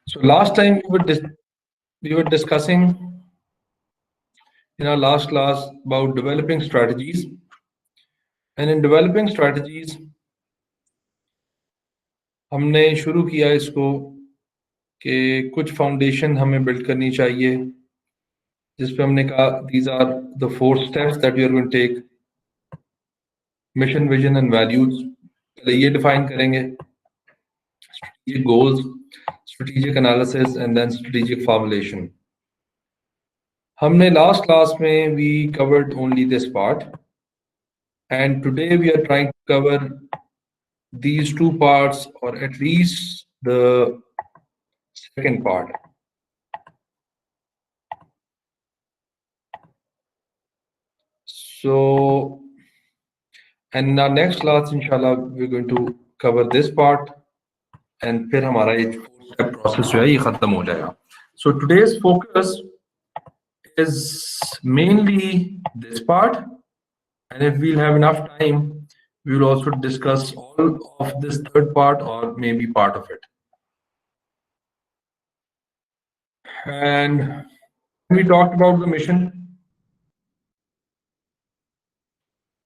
So last time we were discussing in our last class about developing strategies, and in developing strategies हमने शुरू किया इसको कि कुछ फाउंडेशन हमें बिल्ड करनी चाहिए, जिस पे हमने कहा these are the 4 steps that we are going to take. Mission, vision and values, पहले ये डिफाइन करेंगे, strategic goals, strategic analysis and then strategic formulation. हमने लास्ट क्लास में we covered only this part, and today we are trying to cover these two parts, or at least the second part. So, and in our next class, inshallah, we're going to cover this part, and फिर हमारा ये 4-step process जो है ये खत्म हो जाएगा. So today's focus is mainly this part, and if we'll have enough time, we will also discuss all of this third part or maybe part of it. And we talked about the mission,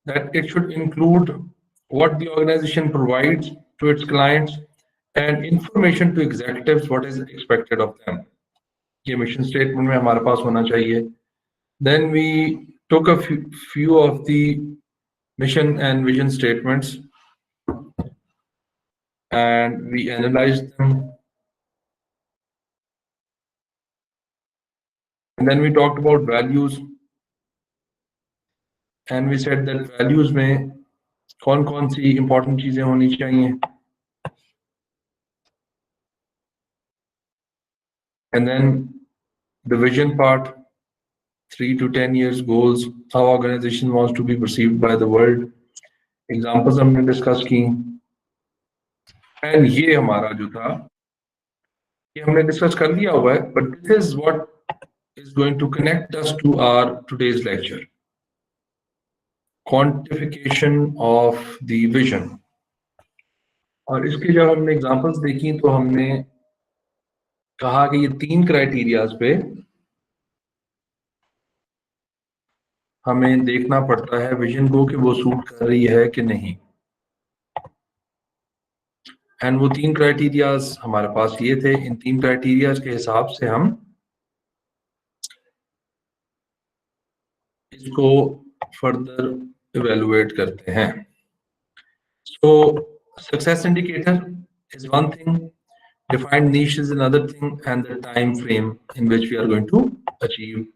that it should include what the organization provides to its clients and information to executives what is expected of them. ये mission statement में हमारे पास होना चाहिए. Then we took a few of the mission and vision statements and we analyzed them. And then we talked about values, and we said that values में कौन-कौन सी important चीजें होनी चाहिए. And then the vision part, 3 to 10 years goals, how organization wants to be perceived by the world. Examples हमने discuss की. And ये हमारा जो था, ये हमने discuss कर दिया हुआ है, but this is what is going to connect us to our today's lecture. Quantification of the vision. और इसके जब हमने एग्जांपल्स देखी तो हमने कहा कि ये 3 क्राइटेरियाज पे हमें देखना पड़ता है विजन को कि वो सूट कर रही है कि नहीं. एंड वो 3 क्राइटेरियाज हमारे पास ये थे. इन 3 क्राइटेरियाज के हिसाब से हम इसको फर्दर इवेलुएट करते हैं. So success indicator is one thing, defined niche is another thing, and the time frame in which we are going to achieve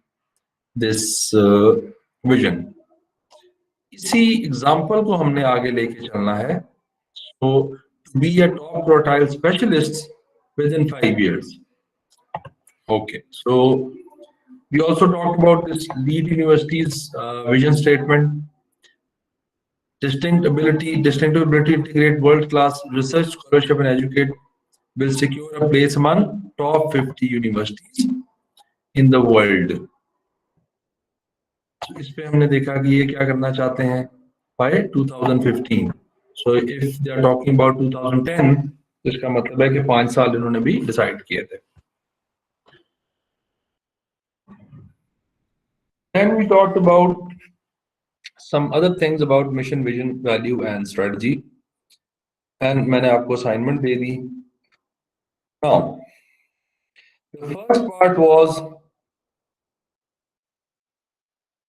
this vision. इसी एग्जांपल को हमने आगे लेके चलना है. So to be a top quartile specialist within 5 years. Okay, so we also talked about this lead university's vision statement. Distinctive ability to integrate world-class research, scholarship, and educate will secure a place among top 50 universities in the world. So इस पे हमने देखा कि ये क्या करना चाहते हैं by 2015. So if they are talking about 2010, तो इसका मतलब है कि 5 साल इन्होंने भी डिसाइड किए थे. Then we talked about some other things about mission, vision, value and strategy, and मैंने आपको assignment they the. Now the first part was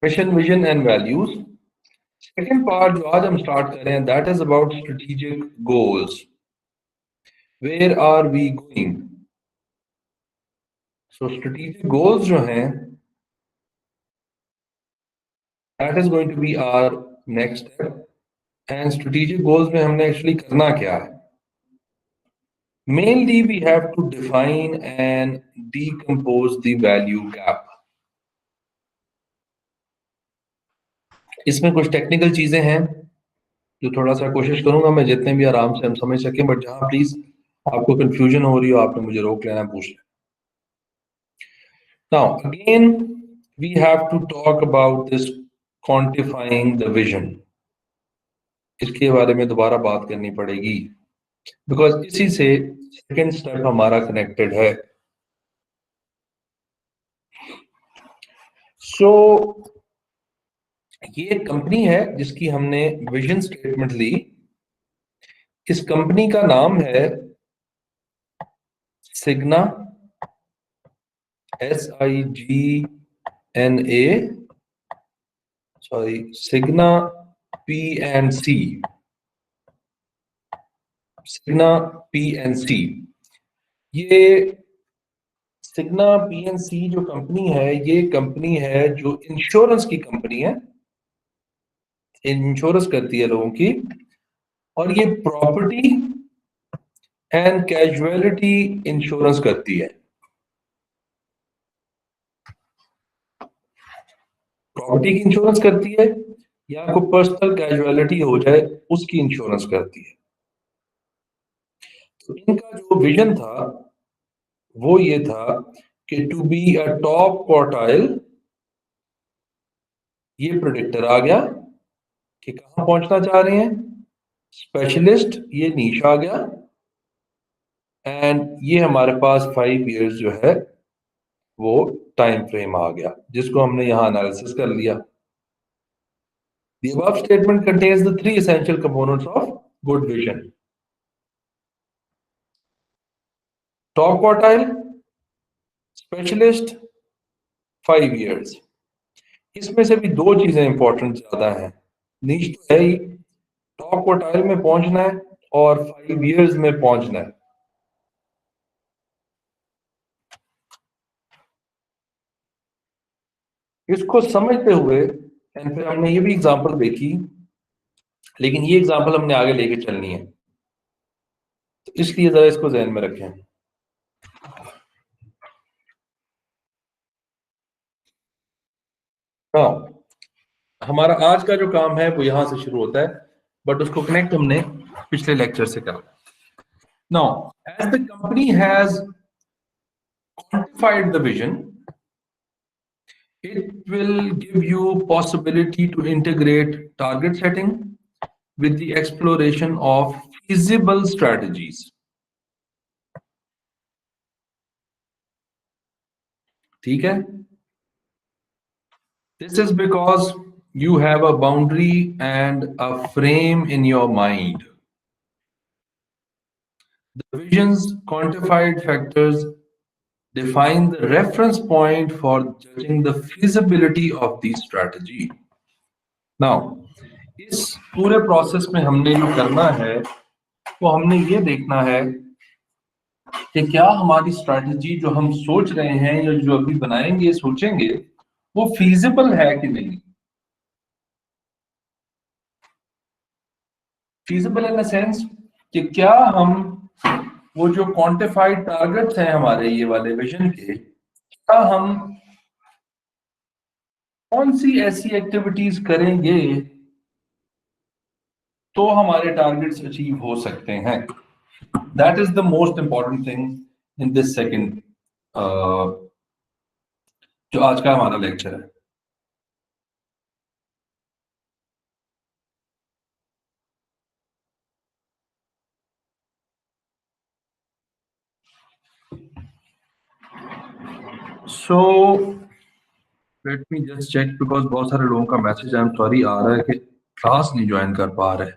mission, vision and values. Second part जो आज हम start कर रहे हैं, that is about strategic goals. Where are we going? So strategic goals जो हैं, that is going to be our next step. And strategic goals में हमने actually करना क्या है? Mainly we have to define and decompose the value gap. इसमें कुछ technical चीजें हैं जो थोड़ा सा कोशिश करूंगा मैं जितने भी आराम से हम समझ सकें, बट जहां प्लीज आपको कंफ्यूजन हो रही हो आपने मुझे रोक लेना, पूछ लेना. Now again we have to talk about this quantifying the vision. इसके बारे में दोबारा बात करनी पड़ेगी, बिकॉज इसी से सेकेंड स्टेप हमारा कनेक्टेड है। सो ये एक कंपनी है जिसकी हमने विजन स्टेटमेंट ली। इस कंपनी का नाम है सिग्ना, SIGNA, सॉरी, सिग्ना PNC, सिग्ना PNC। ये सिग्ना PNC जो कंपनी है, ये कंपनी है जो इंश्योरेंस की कंपनी है, इंश्योरेंस करती है लोगों की, और ये प्रॉपर्टी एंड कैजुअलिटी इंश्योरेंस करती है। प्रॉपर्टी की इंश्योरेंस करती है या कोई पर्सनल कैजुअलिटी हो जाए उसकी इंश्योरेंस करती है। तो इनका जो विजन था वो ये था कि to be a top quartile, ये प्रेडिक्टर आ गया कि कहां पहुंचना चाह रहे हैं। स्पेशलिस्ट, ये नीश आ गया। एंड ये हमारे पास 5 इयर्स जो है वो टाइम फ्रेम आ गया, जिसको हमने यहां एनालिसिस कर लिया। The above statement contains the 3 essential components of good vision: top quartile, specialist, 5 years। इसमें से भी 2 चीजें इंपॉर्टेंट ज्यादा हैं। नीच तो है ही, टॉप क्वार्टाइल में पहुंचना है और 5 इयर्स में पहुंचना है। इसको समझते हुए एंड फिर हमने ये भी एग्जांपल देखी, लेकिन ये एग्जांपल हमने आगे लेके चलनी है, तो इसलिए जरा इसको ध्यान में रखें। हाँ, हमारा आज का जो काम है वो यहां से शुरू होता है, बट उसको कनेक्ट हमने पिछले लेक्चर से करा। Now, as the company has quantified the vision, it will give you possibility to integrate target setting with the exploration of feasible strategies. ठीक है? This is because you have a boundary and a frame in your mind. The vision's quantified factors define the reference point for judging the feasibility of the strategy. Now, इस पूरे process में हमने जो करना है वो हमने ये देखना है कि क्या हमारी स्ट्रैटेजी जो हम सोच रहे हैं या जो अभी बनाएंगे सोचेंगे वो फीजिबल है कि नहीं। फीजिबल इन द सेंस कि क्या हम वो जो क्वांटिफाइड टारगेट्स हैं हमारे ये वाले विजन के, क्या हम कौन सी ऐसी एक्टिविटीज करेंगे तो हमारे टारगेट्स अचीव हो सकते हैं। That is the most important thing in this second, जो आज का हमारा लेक्चर है। So let me just check, because बहुत सारे लोगों का मैसेज, आई एम सॉरी, आ रहा है कि क्लास नहीं ज्वाइन कर पा रहे।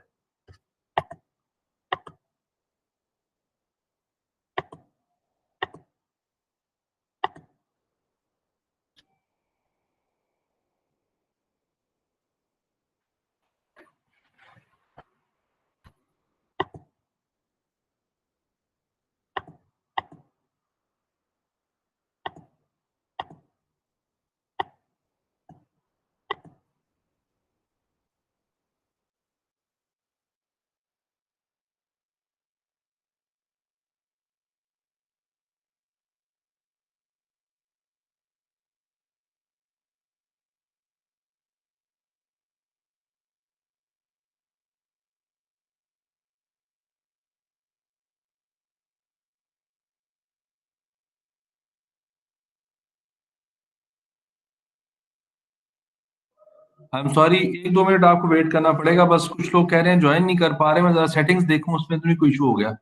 आई एम सॉरी, 1-2 मिनट आपको वेट करना पड़ेगा। बस कुछ लोग कह रहे हैं ज्वाइन नहीं कर पा रहे, मैं जरा सेटिंग्स देखूं उसमें तो कोई इशू हो गया।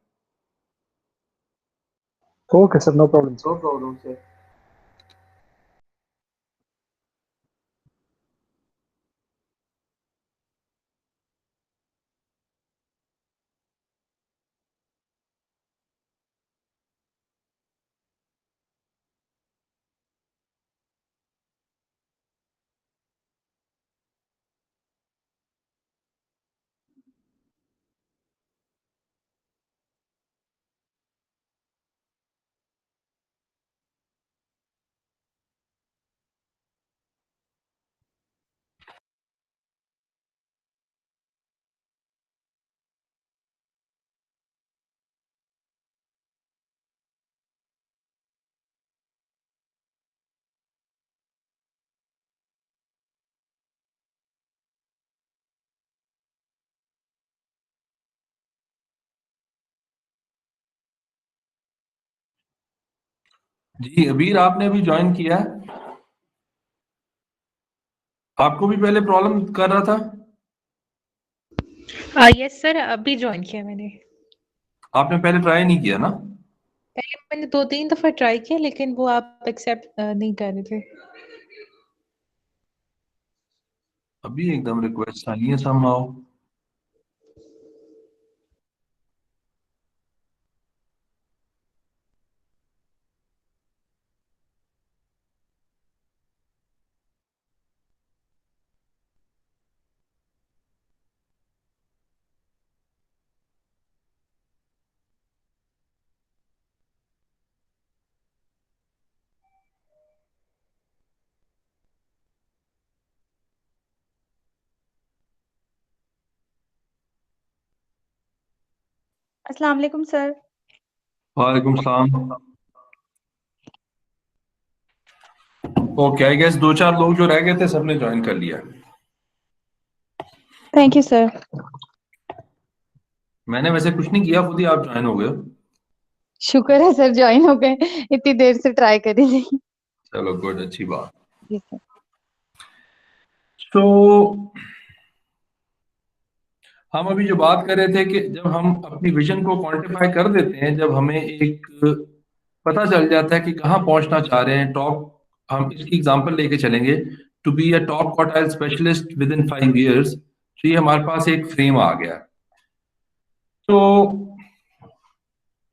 Okay, sir. No problem, sir. No problem, sir. जी अबीर, आपने अभी ज्वाइन किया है? आपको भी पहले प्रॉब्लम कर रहा था? यस सर, अभी ज्वाइन किया मैंने। आपने पहले ट्राई नहीं किया ना? पहले मैंने 2-3 दफा ट्राई किया, लेकिन वो आप एक्सेप्ट नहीं कर रहे थे। अभी एकदम रिक्वेस्ट आई है समहाउ। अस्सलाम वालेकुम सर। वालेकुम सलाम। ओके, आई गेस दो चार लोग जो रह गए थे सबने ज्वाइन कर लिया। Thank you sir. मैंने वैसे कुछ नहीं किया, खुद ही आप ज्वाइन हो गए हो। शुक्र है सर, ज्वाइन हो गए। इतनी देर से ट्राई कर रही थी। चलो गुड, अच्छी बात। जी सर। तो हम अभी जो बात कर रहे थे कि जब हम अपनी विजन को क्वांटिफाई कर देते हैं, जब हमें एक पता चल जाता है कि कहाँ पहुंचना चाह रहे हैं, टॉप, हम इसकी एग्जांपल लेके चलेंगे, to be a top quartile specialist within 5 years, तो ये हमारे पास एक फ्रेम आ गया। तो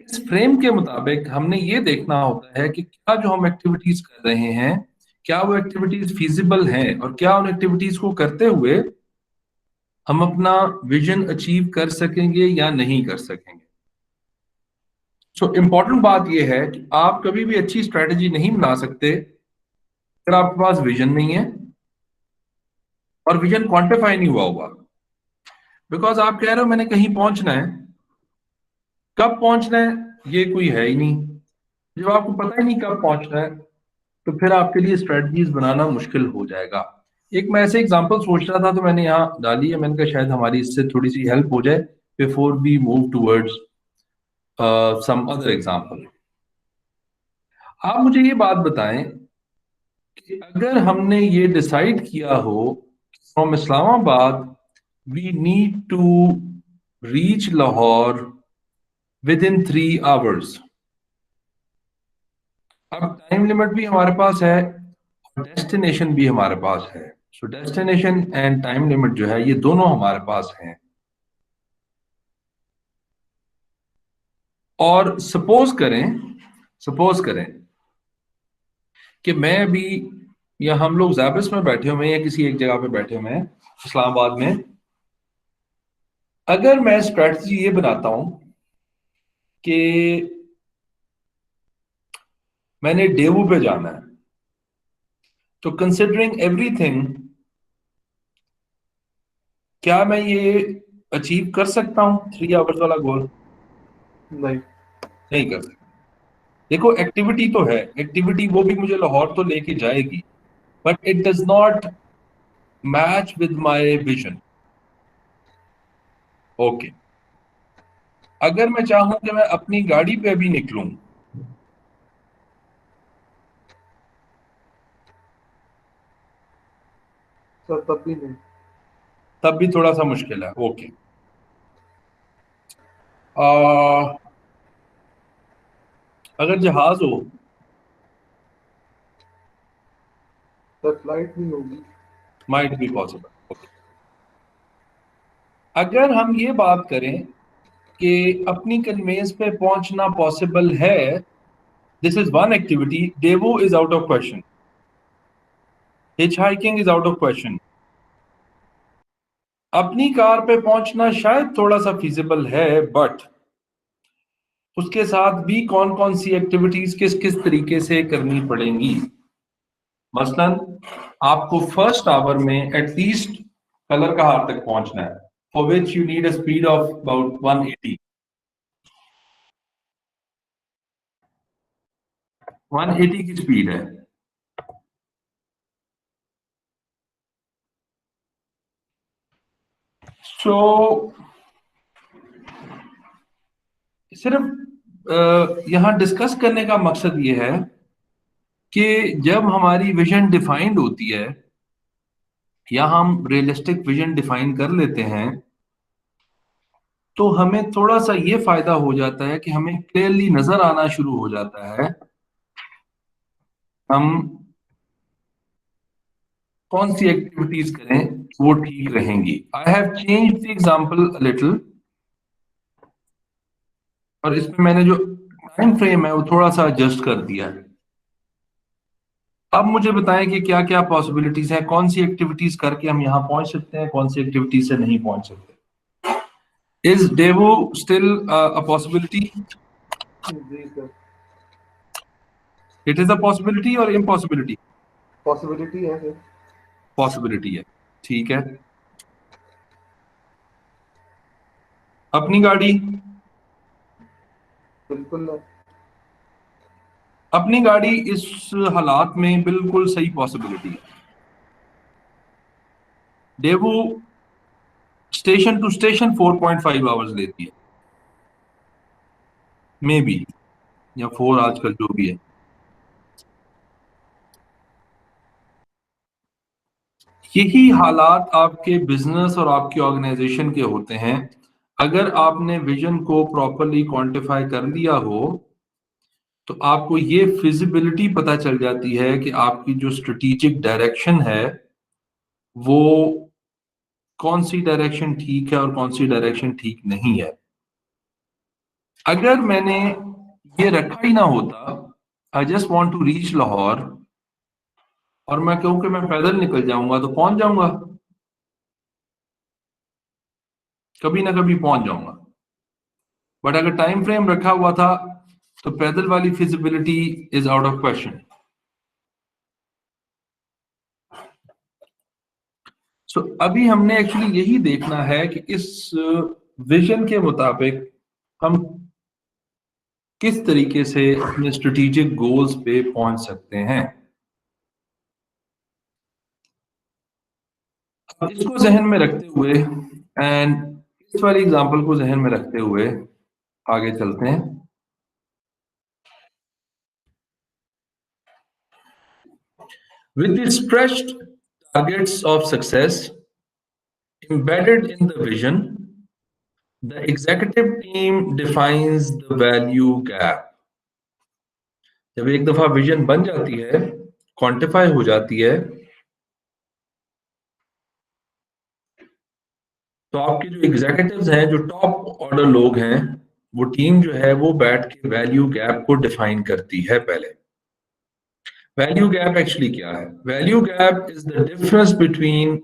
इस फ्रेम के मुताबिक हमने ये देखना होता है कि क्या जो हम एक्टिविटीज कर रहे हैं, क्या वो एक्टिविटीज फिजिबल हैं, और क्या उन एक्टिविटीज को करते हुए हम अपना विजन अचीव कर सकेंगे या नहीं कर सकेंगे। सो इंपॉर्टेंट बात यह है कि आप कभी भी अच्छी स्ट्रेटेजी नहीं बना सकते अगर आपके पास विजन नहीं है और विजन क्वांटिफाई नहीं हुआ होगा। बिकॉज आप कह रहे हो मैंने कहीं पहुंचना है, कब पहुंचना है ये कोई है ही नहीं। जब आपको पता ही नहीं कब पहुंचना है, तो फिर आपके लिए स्ट्रेटजीज बनाना मुश्किल हो जाएगा। एक मैं ऐसे एग्जांपल सोच रहा था तो मैंने यहाँ डाली है, मैंने कहा शायद हमारी इससे थोड़ी सी हेल्प हो जाए before we move towards some other example. आप मुझे ये बात बताएं कि अगर हमने ये डिसाइड किया हो from Islamabad we need to reach Lahore within 3 hours, अब टाइम लिमिट भी हमारे पास है और डेस्टिनेशन भी हमारे पास है। सो डेस्टिनेशन एंड टाइम लिमिट जो है ये दोनों हमारे पास हैं। और सपोज करें कि मैं भी या हम लोग ज़ैबिस में बैठे हुए हैं या किसी एक जगह पे बैठे हुए हैं इस्लामाबाद में, अगर मैं स्ट्रेटजी ये बनाता हूं कि मैंने डेवू पे जाना है, तो कंसिडरिंग एवरीथिंग क्या मैं ये अचीव कर सकता हूं 3 hours वाला गोल? नहीं। नहीं कर सकता। देखो एक्टिविटी तो है, एक्टिविटी वो भी मुझे लाहौर तो लेके जाएगी, but it does not match with my vision. Okay, अगर मैं चाहूं कि मैं अपनी गाड़ी पे अभी निकलूं, सर तब भी नहीं। तब भी थोड़ा सा मुश्किल है। ओके, अगर जहाज हो सर फ्लाइट नहीं होगी। Might be possible. अगर हम ये बात करें कि अपनी कन्वेंस पे पहुंचना पॉसिबल है, this is one activity, Daewoo is out of question, hitch hiking is out of question. अपनी कार पे पहुंचना शायद थोड़ा सा फिजिबल है, बट उसके साथ भी कौन कौन सी एक्टिविटीज किस किस तरीके से करनी पड़ेंगी। मसलन आपको फर्स्ट आवर में एटलीस्ट कलर का हार तक पहुंचना है, for which you need a speed of about 180 की स्पीड है। सो सिर्फ यहां डिस्कस करने का मकसद ये है कि जब हमारी विजन डिफाइंड होती है या हम रियलिस्टिक विजन डिफाइन कर लेते हैं, तो हमें थोड़ा सा ये फायदा हो जाता है कि हमें क्लियरली नजर आना शुरू हो जाता है हम कौन सी एक्टिविटीज करें वो ठीक रहेंगी। I have change the example a little, और इसमें मैंने जो टाइम फ्रेम है वो थोड़ा सा एडजस्ट कर दिया है। अब मुझे बताएं कि क्या क्या पॉसिबिलिटीज हैं, कौन सी एक्टिविटीज करके हम यहाँ पहुंच सकते हैं, कौन सी एक्टिविटीज से नहीं पहुंच सकते। Is Daewoo still a possibility? जी sir. It is a possibility और इम्पॉसिबिलिटी? पॉसिबिलिटी है सर। पॉसिबिलिटी है, ठीक है। अपनी गाड़ी? बिल्कुल है। अपनी गाड़ी इस हालात में बिल्कुल सही पॉसिबिलिटी है। Daewoo station to station 4.5 hours लेती है, मे बी, या 4 आजकल जो भी है। यही हालात आपके बिजनेस और आपकी ऑर्गेनाइजेशन के होते हैं। अगर आपने विजन को प्रॉपरली क्वांटिफाई कर लिया हो तो आपको ये फिजिबिलिटी पता चल जाती है कि आपकी जो स्ट्रेटेजिक डायरेक्शन है वो कौन सी डायरेक्शन ठीक है और कौन सी डायरेक्शन ठीक नहीं है। अगर मैंने ये रखा ही ना होता, I just want to reach Lahore, और मैं कहूं कि मैं पैदल निकल जाऊंगा तो पहुंच जाऊंगा, कभी ना कभी पहुंच जाऊंगा। बट अगर टाइम फ्रेम रखा हुआ था तो पैदल वाली feasibility is out of question. So अभी हमने एक्चुअली यही देखना है कि इस विजन के मुताबिक हम किस तरीके से अपने स्ट्रेटेजिक गोल्स पे पहुंच सकते हैं। अब इसको जहन में रखते हुए एंड इस वाली एग्जांपल को जहन में रखते हुए आगे चलते हैं। With the stretched targets of success embedded in the vision, the executive team defines the value gap. जब एक दफा विजन बन जाती है, क्वांटिफाई हो जाती है, तो आपके जो एग्जीक्यूटिव्स हैं, जो टॉप ऑर्डर लोग हैं, वो टीम जो है वो बैठ के वैल्यू गैप को डिफाइन करती है। पहले वैल्यू गैप एक्चुअली क्या है? Value gap is the difference between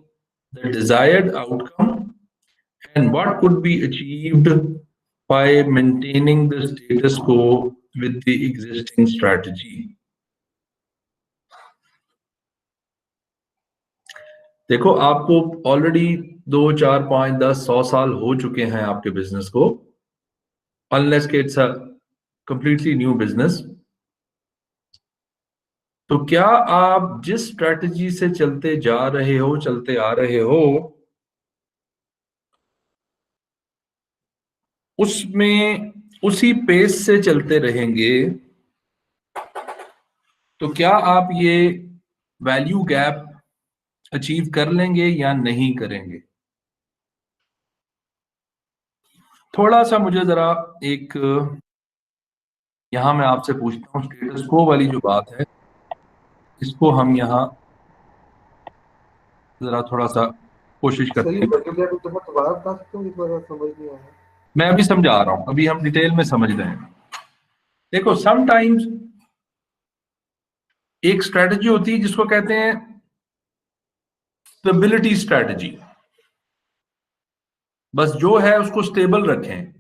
the desired outcome and what could be achieved by maintaining the status quo with the existing strategy. देखो, आपको ऑलरेडी 2, 4, 5, 10, 100 साल हो चुके हैं आपके बिजनेस को, अनलेस के it's a completely new business. तो क्या आप जिस स्ट्रेटजी से चलते जा रहे हो, चलते आ रहे हो, उसमें उसी पेस से चलते रहेंगे, तो क्या आप ये वैल्यू गैप अचीव कर लेंगे या नहीं करेंगे? थोड़ा सा मुझे जरा एक यहाँ मैं आपसे पूछता हूँ स्टेटस को वाली जो बात है इसको हम यहाँ जरा थोड़ा सा कोशिश करते सर ये हैं। पर्टिकुलर एक दफा दोबारा बता सकते हो, एक बार समझ नहीं आया। मैं अभी समझा रहा हूँ, अभी हम डिटेल में समझ रहे हैं। देखो समटाइम्स एक स्ट्रेटजी होती है जिसको कहते हैं स्टेबिलिटी स्ट्रेटजी, बस जो है उसको स्टेबल रखें,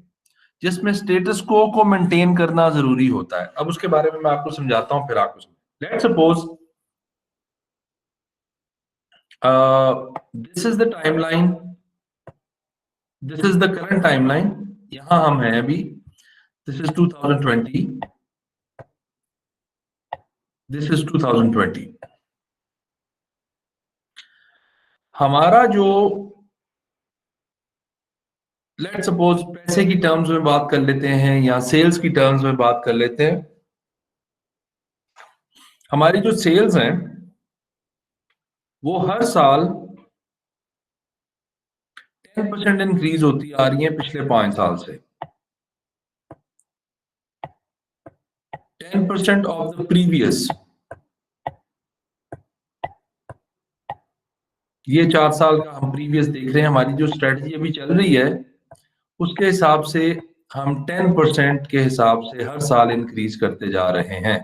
जिसमें स्टेटस को मेंटेन करना जरूरी होता है। अब उसके बारे में मैं आपको समझाता हूं, फिर आपको let's suppose this is the timeline, this is the current timeline, यहां हम हैं अभी, दिस इज 2020, दिस इज 2020। हमारा जो लेट्स सपोज पैसे की टर्म्स में बात कर लेते हैं या सेल्स की टर्म्स में बात कर लेते हैं। हमारी जो सेल्स हैं वो हर साल 10% इंक्रीज होती आ रही है पिछले 5 साल से। 10% ऑफ द प्रीवियस, ये 4 साल का हम प्रीवियस देख रहे हैं। हमारी जो स्ट्रेटजी अभी चल रही है उसके हिसाब से हम 10% के हिसाब से हर साल इंक्रीज करते जा रहे हैं।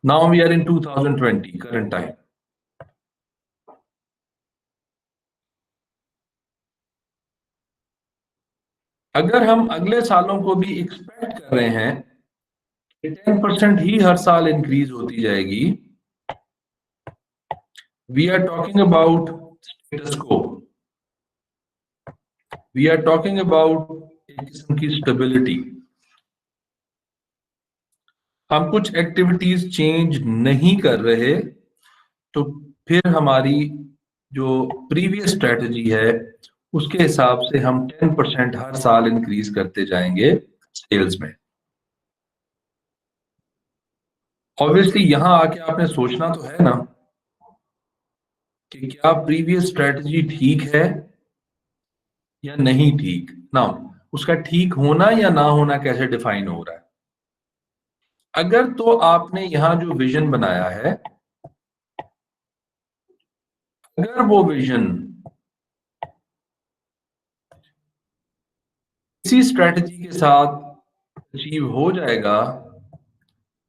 Now we are in 2020 current time. अगर हम अगले सालों को भी एक्सपेक्ट कर रहे हैं कि 10% ही हर साल इंक्रीज होती जाएगी, we are talking about status quo, we are talking about एक किस्म की स्टेबिलिटी। हम कुछ एक्टिविटीज चेंज नहीं कर रहे तो फिर हमारी जो प्रीवियस स्ट्रेटजी है उसके हिसाब से हम 10% हर साल इंक्रीज करते जाएंगे सेल्स में। ऑब्वियसली यहां आके आपने सोचना तो है ना कि क्या प्रीवियस स्ट्रेटजी ठीक है या नहीं ठीक ना, उसका ठीक होना या ना होना कैसे डिफाइन हो रहा है। अगर तो आपने यहां जो विजन बनाया है, अगर वो विजन इसी स्ट्रेटजी के साथ अचीव हो जाएगा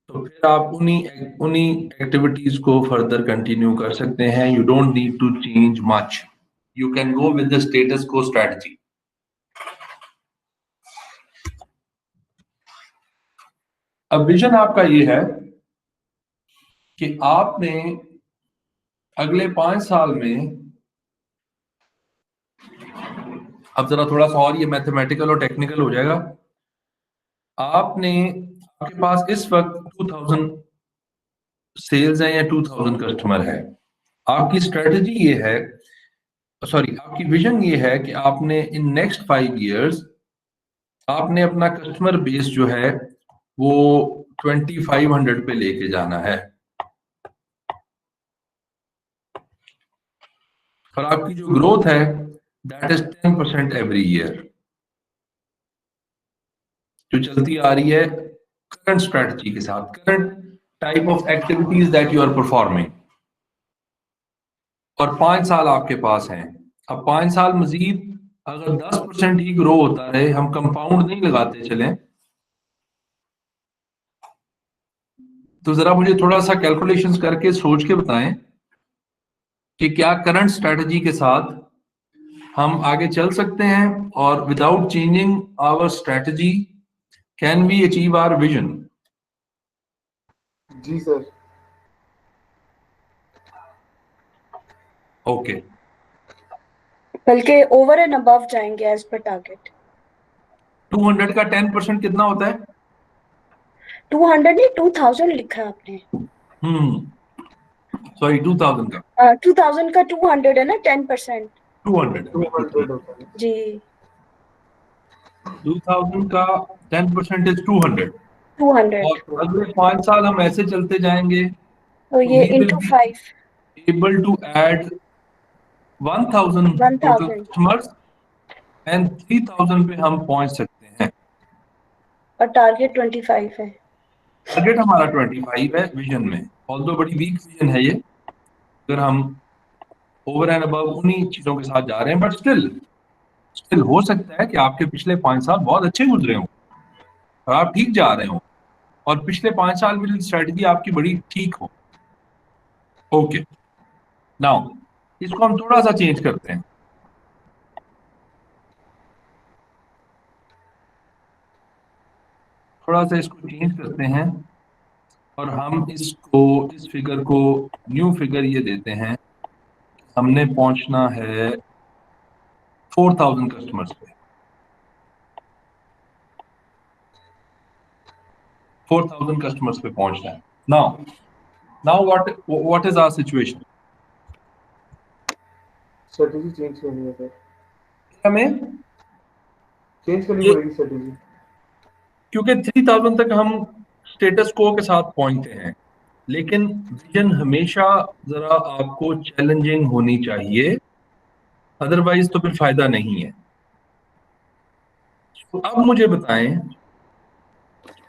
तो फिर आप उन्हीं एक्टिविटीज को फर्दर कंटिन्यू कर सकते हैं। You don't need to change much, you can go with the status quo strategy. अब विजन आपका ये है कि आपने अगले 5 साल में, अब जरा थोड़ा सा और ये मैथमेटिकल और टेक्निकल हो जाएगा, आपके पास इस वक्त 2000 सेल्स है या 2000 कस्टमर है। आपकी स्ट्रेटजी ये है, सॉरी आपकी विजन ये है कि आपने इन नेक्स्ट 5 इयर्स आपने अपना कस्टमर बेस जो है वो 2500 पे लेके जाना है, और आपकी जो ग्रोथ है दैट इज 10% एवरी ईयर, जो चलती आ रही है करंट स्ट्रेटजी के साथ, current type of activities that you are performing. और 5 साल आपके पास हैं। अब 5 साल मजीद अगर 10% ही ग्रो होता रहे, हम कंपाउंड नहीं लगाते चलें, तो जरा मुझे थोड़ा सा कैलकुलेशंस करके सोच के बताएं कि क्या करंट स्ट्रेटजी के साथ हम आगे चल सकते हैं और without changing our strategy can we achieve our vision. जी सर। ओके, बल्कि ओवर एंड अबव जाएंगे एज पर टारगेट। 200 का 10% कितना होता है? 200 नहीं, 2000 लिखा है आपने। सॉरी 2000 का 2000 का 200 है ना, 10%। 200 200 होता है जी। 2000 का 10% इज 200। 200 और अगले 5 साल हम ऐसे चलते जाएंगे तो ये into 5 able to add 1000 total 1000 customers and 3000 पे हम पहुंच सकते हैं। और टारगेट 25 है। टारगेट हमारा 25 है विजन में, ऑल्दो बड़ी वीक विजन है ये, अगर हम ओवर एंड अबव उन्हीं चीजों के साथ जा रहे हैं, बट स्टिल हो सकता है कि आपके पिछले 5 साल बहुत अच्छे गुजरे हों और आप ठीक जा रहे हो, और पिछले 5 साल में स्ट्रेटजी आपकी बड़ी ठीक हो। ओके, नाउ इसको हम थोड़ा सा चेंज करते हैं। थोड़ा सा इसको चेंज करते हैं और हम इस फिगर को न्यू फिगर ये देते हैं, हमने पहुंचना है 4000 कस्टमर्स पे। 4000 कस्टमर्स पे पहुंचना है। Now what is our situation? Strategy change करनी है सर, हमें चेंज करनी ये- पड़ेगी स्ट्रेटेजी। क्योंकि 3000 तक हम स्टेटस को के साथ पहुंचते हैं, लेकिन विजन हमेशा जरा आपको चैलेंजिंग होनी चाहिए, अदरवाइज तो फिर फायदा नहीं है। तो अब मुझे बताएं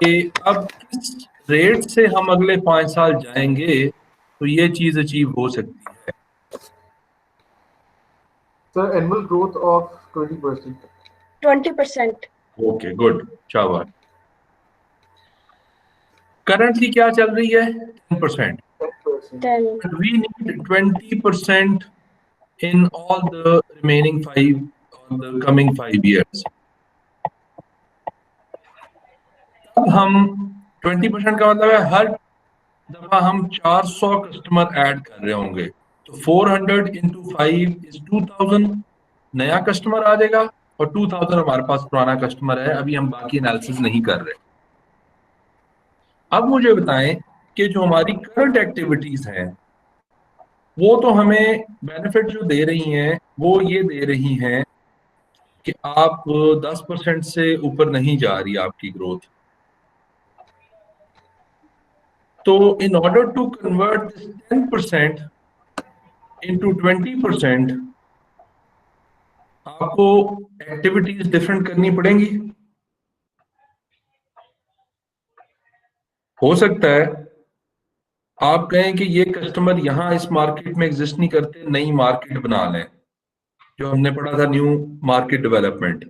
कि अब किस रेट से हम अगले 5 साल जाएंगे तो ये चीज अचीव हो सकती है। Sir annual growth of 20%। 20%। Okay, good, शाबाश। करंटली क्या चल रही है? 10%। 10%। 10। We need 20% in all the remaining 5 or the coming 5 years. अब हम 20% का मतलब है हर दफा हम 400 कस्टमर ऐड कर रहे होंगे, तो 400 into 5 is 2000 नया कस्टमर आ जाएगा, और 2000 हमारे पास पुराना कस्टमर है। अभी हम बाकी एनालिसिस नहीं कर रहे। अब मुझे बताएं कि जो हमारी करंट एक्टिविटीज हैं वो तो हमें बेनिफिट जो दे रही हैं वो ये दे रही हैं कि आप 10% से ऊपर नहीं जा रही आपकी ग्रोथ। तो in order to convert 10% into 20% आपको एक्टिविटीज डिफरेंट करनी पड़ेंगी। हो सकता है आप कहें कि ये कस्टमर यहाँ इस मार्केट में एग्जिस्ट नहीं करते, नई मार्केट बना लें, जो हमने पढ़ा था न्यू मार्केट डेवलपमेंट।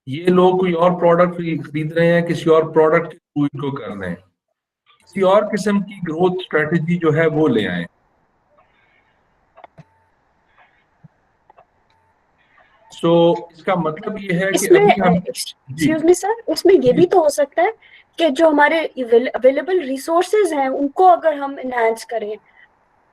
ये लोग कोई और प्रोडक्ट खरीद रहे हैं, किसी और प्रोडक्ट के थ्रू इनको कर रहे हैं, किसी और किस्म की ग्रोथ स्ट्रेटजी जो है वो ले आए। सो इसका मतलब ये है कि इसमें अभी हम जी एक्सक्यूज मी सर, उसमें ये भी तो हो सकता है कि जो हमारे अवेलेबल रिसोर्सेज हैं उनको अगर हम एनहांस करें।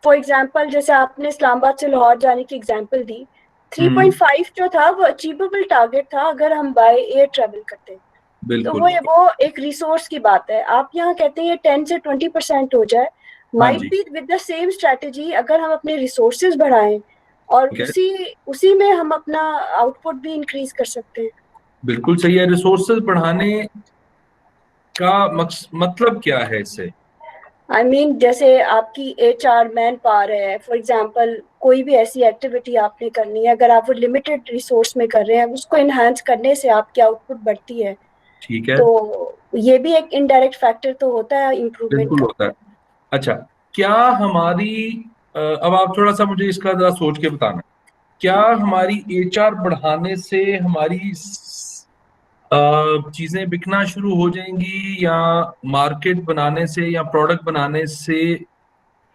फॉर एग्जांपल जैसे आपने इस्लामाबाद से लाहौर जाने की एग्जांपल दी, 3.5 जो था वो अचीवेबल टारगेट था अगर हम बाय एयर ट्रेवल करते। तो बिल्कुल वो एक रिसोर्स की बात है। आप यहाँ कहते हैं ये 10 से 20% हो जाए, माइट जी। Be with the same strategy अगर हम अपने रिसोर्सेज बढ़ाएं और ठीक है। उसी में हम अपना आउटपुट भी इंक्रीज कर सकते हैं। बिल्कुल सही है। रिसोर्सेज बढ़ाने का मतलब क्या है इससे? आई मीन जैसे आपकी HR मैन पावर है, फॉर एग्जांपल कोई भी ऐसी एक्टिविटी आपने करनी है, अगर आप वो लिमिटेड रिसोर्स में कर रहे हैं, उसको एनहांस करने से आपकी आउटपुट बढ़ती है। ठीक है, तो ये भी एक इनडायरेक्ट फैक्टर तो होता है इम्प्रूवमेंट बिल्कुल का। होता है। अच्छा, क्या हमारी अब आप थोड़ा सा मुझे इसका जरा सोच के बताना, क्या हमारी HR बढ़ाने से हमारी चीजें बिकना शुरू हो जाएंगी, या मार्केट बनाने से या प्रोडक्ट बनाने से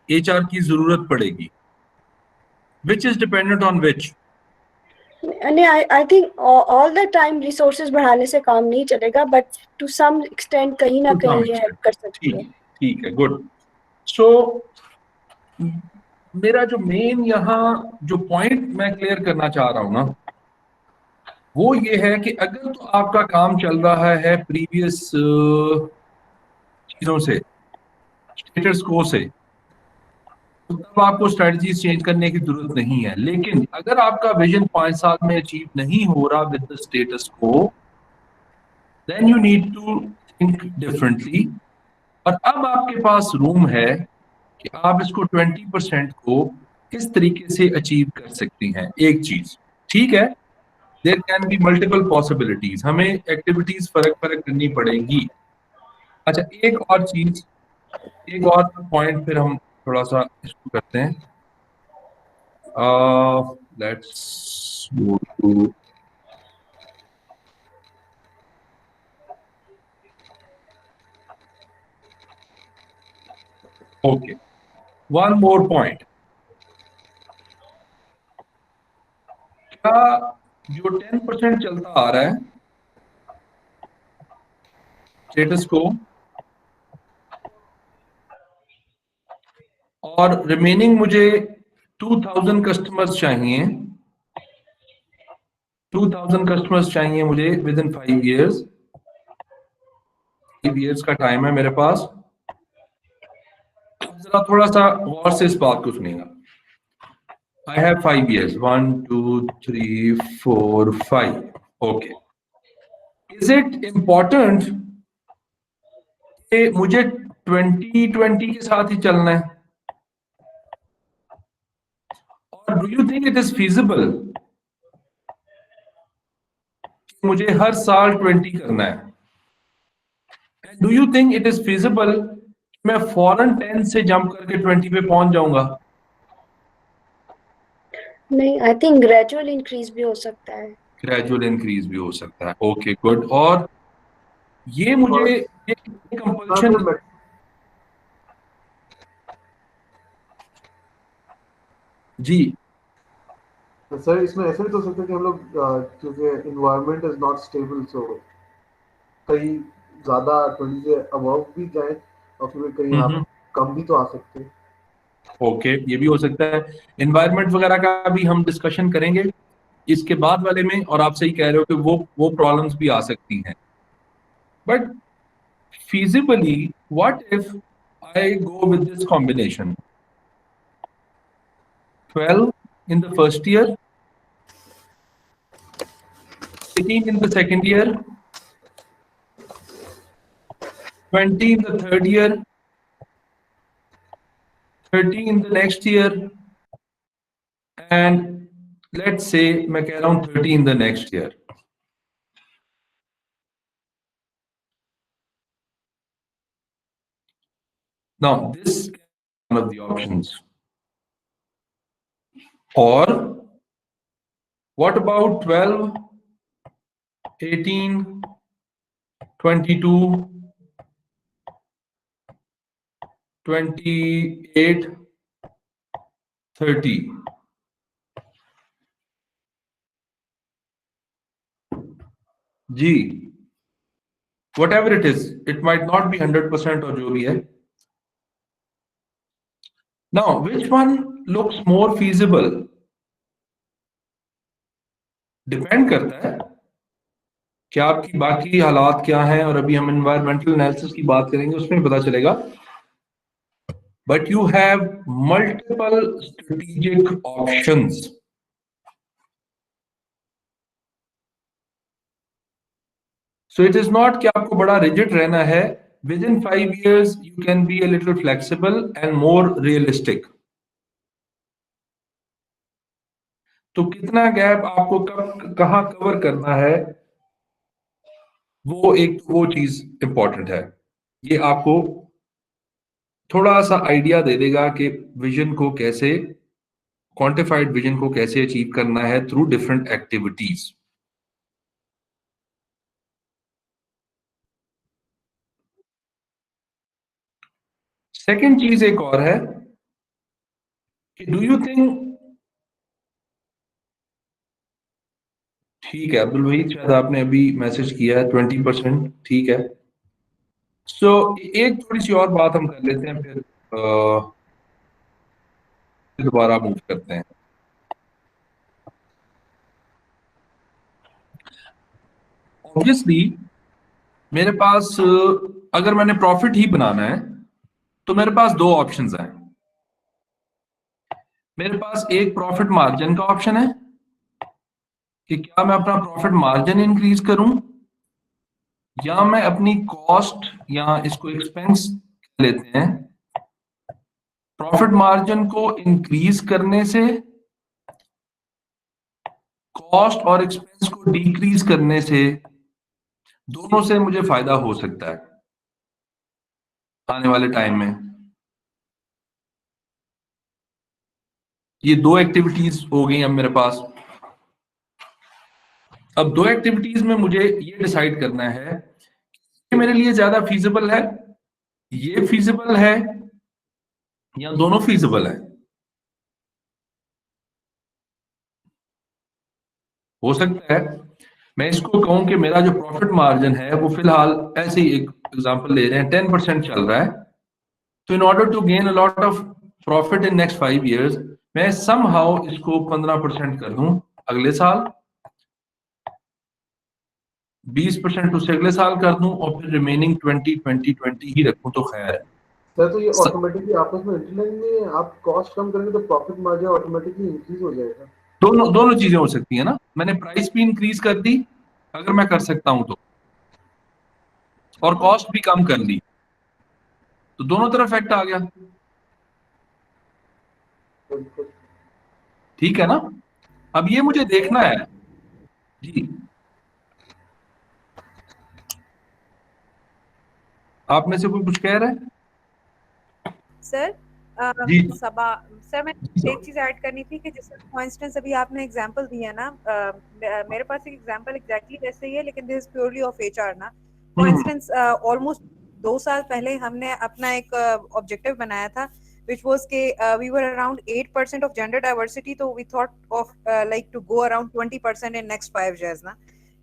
HR की जरूरत पड़ेगी? Which is dependent on which? नहीं, I think all the time resources बढ़ाने से काम नहीं चलेगा, बट टू सम एक्सटेंट कहीं ना कहीं ये हेल्प कर सकती है। ठीक है, गुड। सो मेरा जो मेन यहाँ जो पॉइंट मैं क्लियर करना चाह रहा हूं ना, वो ये है कि अगर तो आपका काम चल रहा है प्रीवियस चीजों से, स्टेटस को से, तो तब आपको स्ट्रेटजीज चेंज करने की जरूरत नहीं है। लेकिन अगर आपका विजन 5 साल में अचीव नहीं हो रहा with the status quo, then you need to think differently. और अब आपके पास रूम है कि आप इसको 20% को किस तरीके से अचीव कर सकती हैं। एक चीज ठीक है, there can be multiple possibilities, हमें एक्टिविटीज फर्क करनी पड़ेगी। अच्छा, एक और चीज, एक और पॉइंट फिर हम थोड़ा सा इसको करते हैं। Let's go to okay, one more point. क्या जो 10% चलता आ रहा है स्टेटस को, और रिमेनिंग मुझे 2000 कस्टमर्स चाहिए, 2000 कस्टमर्स चाहिए मुझे विद इन 5 years, 5 years का टाइम है मेरे पास। जरा थोड़ा सा गौर से इस बात को सुनिएगा। I have 5 years, 1 2 3 4 5, okay. Is it important कि मुझे 2020 के साथ ही चलना है, और do you think it is feasible कि मुझे हर साल 20 करना है? And do you think it is feasible कि मैं फौरन 10 से जंप करके 20 पे पहुंच जाऊंगा? नहीं, आई थिंक ग्रेजुअल इंक्रीज भी हो सकता है। ग्रेजुअल इंक्रीज भी हो सकता है, ओके गुड। और ये मुझे ये कंपल्शन, जी सर इसमें ऐसा भी तो हो सकता है कि हम लोग क्योंकि इन्वायरमेंट इज नॉट स्टेबल, सो कहीं ज्यादा 20 से अबव भी जाए और फिर कहीं आप कम भी तो आ सकते हैं। ओके, ये भी हो सकता है। एनवायरनमेंट वगैरह का भी हम डिस्कशन करेंगे इसके बाद वाले में, और आप सही कह रहे हो कि वो प्रॉब्लम्स भी आ सकती हैं। But feasibly, what if I go with this combination? 12 in the first year, 18 in the second year, 20 in the third year, 30 in the next year, and let's say मैं कह रहा हूं 30 in the next year. Now this is one of the options. Or what about 12, 18, 22, 28, 30? Ji, whatever it is, it might not be 100% और जो भी है। Now, which one looks more feasible? Depend करता है कि आपकी बाकी हालात क्या हैं, और अभी हम एनवायरमेंटल एनालिसिस की बात करेंगे, उसमें पता चलेगा। But you have multiple strategic options. So it is not कि आपको बड़ा rigid रहना है। Within 5 years, you can be a little flexible and more realistic. तो कितना गैप आपको कब कहाँ कवर करना है, वो चीज इंपॉर्टेंट है। ये आपको थोड़ा सा आइडिया दे देगा कि विजन को कैसे, क्वांटिफाइड विजन को कैसे अचीव करना है थ्रू डिफरेंट एक्टिविटीज। सेकंड चीज एक और है कि डू यू थिंक, ठीक है अब्दुल वहीद, शायद आपने अभी मैसेज किया है 20%, ठीक है। सो एक थोड़ी सी और बात हम कर लेते हैं, फिर दोबारा मूव करते हैं। ऑब्वियसली मेरे पास अगर मैंने प्रॉफिट ही बनाना है तो मेरे पास दो ऑप्शंस हैं। मेरे पास एक प्रॉफिट मार्जिन का ऑप्शन है कि क्या मैं अपना प्रॉफिट मार्जिन इंक्रीज करूं, या मैं अपनी कॉस्ट, या इसको एक्सपेंस लेते हैं, प्रॉफिट मार्जिन को इंक्रीज करने से कॉस्ट और एक्सपेंस को डिक्रीज करने से दोनों से मुझे फायदा हो सकता है आने वाले टाइम में। ये दो एक्टिविटीज हो गई अब मेरे पास। अब दो एक्टिविटीज में मुझे ये डिसाइड करना है कि मेरे लिए ज्यादा फीजिबल है, ये फीजिबल है या दोनों फीजिबल है। हो सकता है मैं इसको कहूं कि मेरा जो प्रॉफिट मार्जिन है वो फिलहाल ऐसे ही, एक एग्जांपल ले रहे हैं, 10% चल रहा है। तो in order to gain a lot of profit in next 5 years मैं समहाउ इसको 15% कर दूं अगले साल, 20% उससे अगले साल कर दूं और फिर रिमेनिंग 20 ही रखूं तो खैर है। सर तो ये ऑटोमेटिकली आपस में इंटरलिंक नहीं है, आप कॉस्ट कम करेंगे तो प्रॉफिट मार्जिन ऑटोमेटिकली इंक्रीज हो जाएगा। दोनों चीजें हो सकती है ना, मैंने प्राइस भी इंक्रीज कर दी अगर मैं कर सकता हूं तो, और कॉस्ट भी कम कर ली, तो दोनों तरफ इफेक्ट आ गया। बिल्कुल। ठीक है ना। अब ये मुझे देखना है जी। आप में से कोई कुछ कह रहा है? सर जी सबा सर मैं जी एक चीज ऐड करनी थी कि जैसे फॉर इंस्टेंस अभी आपने एग्जांपल दिया ना, मेरे पास एक एग्जांपल एग्जैक्टली वैसे ही है, लेकिन this is purely of HR ना। फॉर इंस्टेंस ऑलमोस्ट 2 साल पहले हमने अपना एक ऑब्जेक्टिव बनाया था which was के we were around 8% of gender diversity, तो we thought of like to go around 20% in next 5 years ना।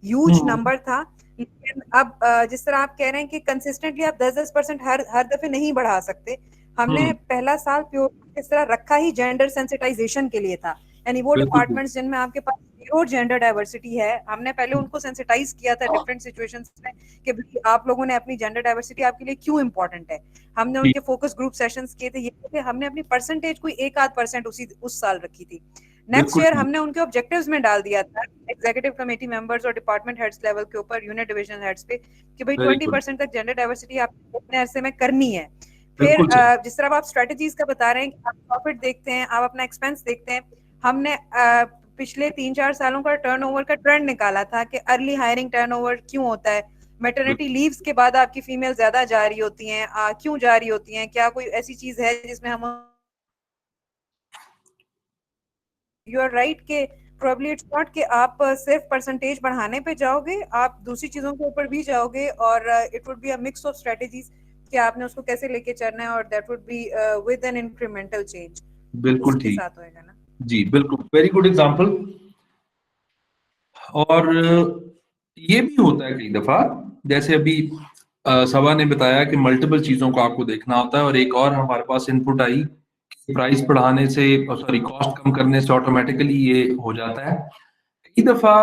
ह्यूज नंबर था, लेकिन अब जिस तरह आप कह रहे हैं कि कंसिस्टेंटली आप 10% हर दफे नहीं बढ़ा सकते। हमने पहला साल प्योर इस तरह रखा ही जेंडर सेंसिटाइजेशन के लिए था, यानी वो डिपार्टमेंट्स जिनमें आपके पास जीरो जेंडर डाइवर्सिटी है, हमने पहले उनको सेंसिटाइज किया था डिफरेंट सिचुएशंस में कि भाई आप लोगों ने अपनी जेंडर डाइवर्सिटी आपके लिए क्यों इंपॉर्टेंट है। हमने उनके फोकस ग्रुप सेशंस किए थे, ये थे हमने अपनी परसेंटेज कोई 1-8% उस साल रखी थी। नेक्स्ट ईयर हमने उनके ऑब्जेक्टिव्स में डाल दिया था एग्जीक्यूटिव कमेटी मेंबर्स और डिपार्टमेंट हेड्स लेवल के ऊपर, यूनिट डिवीजन हेड्स पे, कि भाई 20% तक जेंडर डाइवर्सिटी आप अपने अरसे में करनी है। फिर जिस तरह आप स्ट्रेटजीज का बता रहे हैं कि आप प्रॉफिट देखते हैं, आप अपना एक्सपेंस देखते हैं, हमने पिछले 3-4 सालों का टर्नओवर का ट्रेंड निकाला था कि अर्ली हायरिंग टर्नओवर क्यों होता है, मैटरनिटी लीव्स के बाद आपकी फीमेल ज्यादा जा रही होती हैं, क्यों जा रही होती हैं, क्या कोई ऐसी चीज है जिसमें हम, यू आर राइट के प्रोबेबली इट्स नॉट कि आप सिर्फ परसेंटेज बढ़ाने पे जाओगे, आप दूसरी चीजों के ऊपर भी जाओगे, और it would be a mix of strategies कि आपने उसको कैसे लेके चलना है, और that would be with an incremental change. बिल्कुल ठीक होएगा ना जी, बिल्कुल, वेरी गुड एग्जांपल। और ये भी होता है कई दफा, जैसे अभी सभा ने बताया कि मल्टीपल चीजों को आपको देखना होता है, और एक और हमारे पास इनपुट आई, प्राइस बढ़ाने से, सॉरी कॉस्ट कम करने से ऑटोमेटिकली ये हो जाता है कई दफा।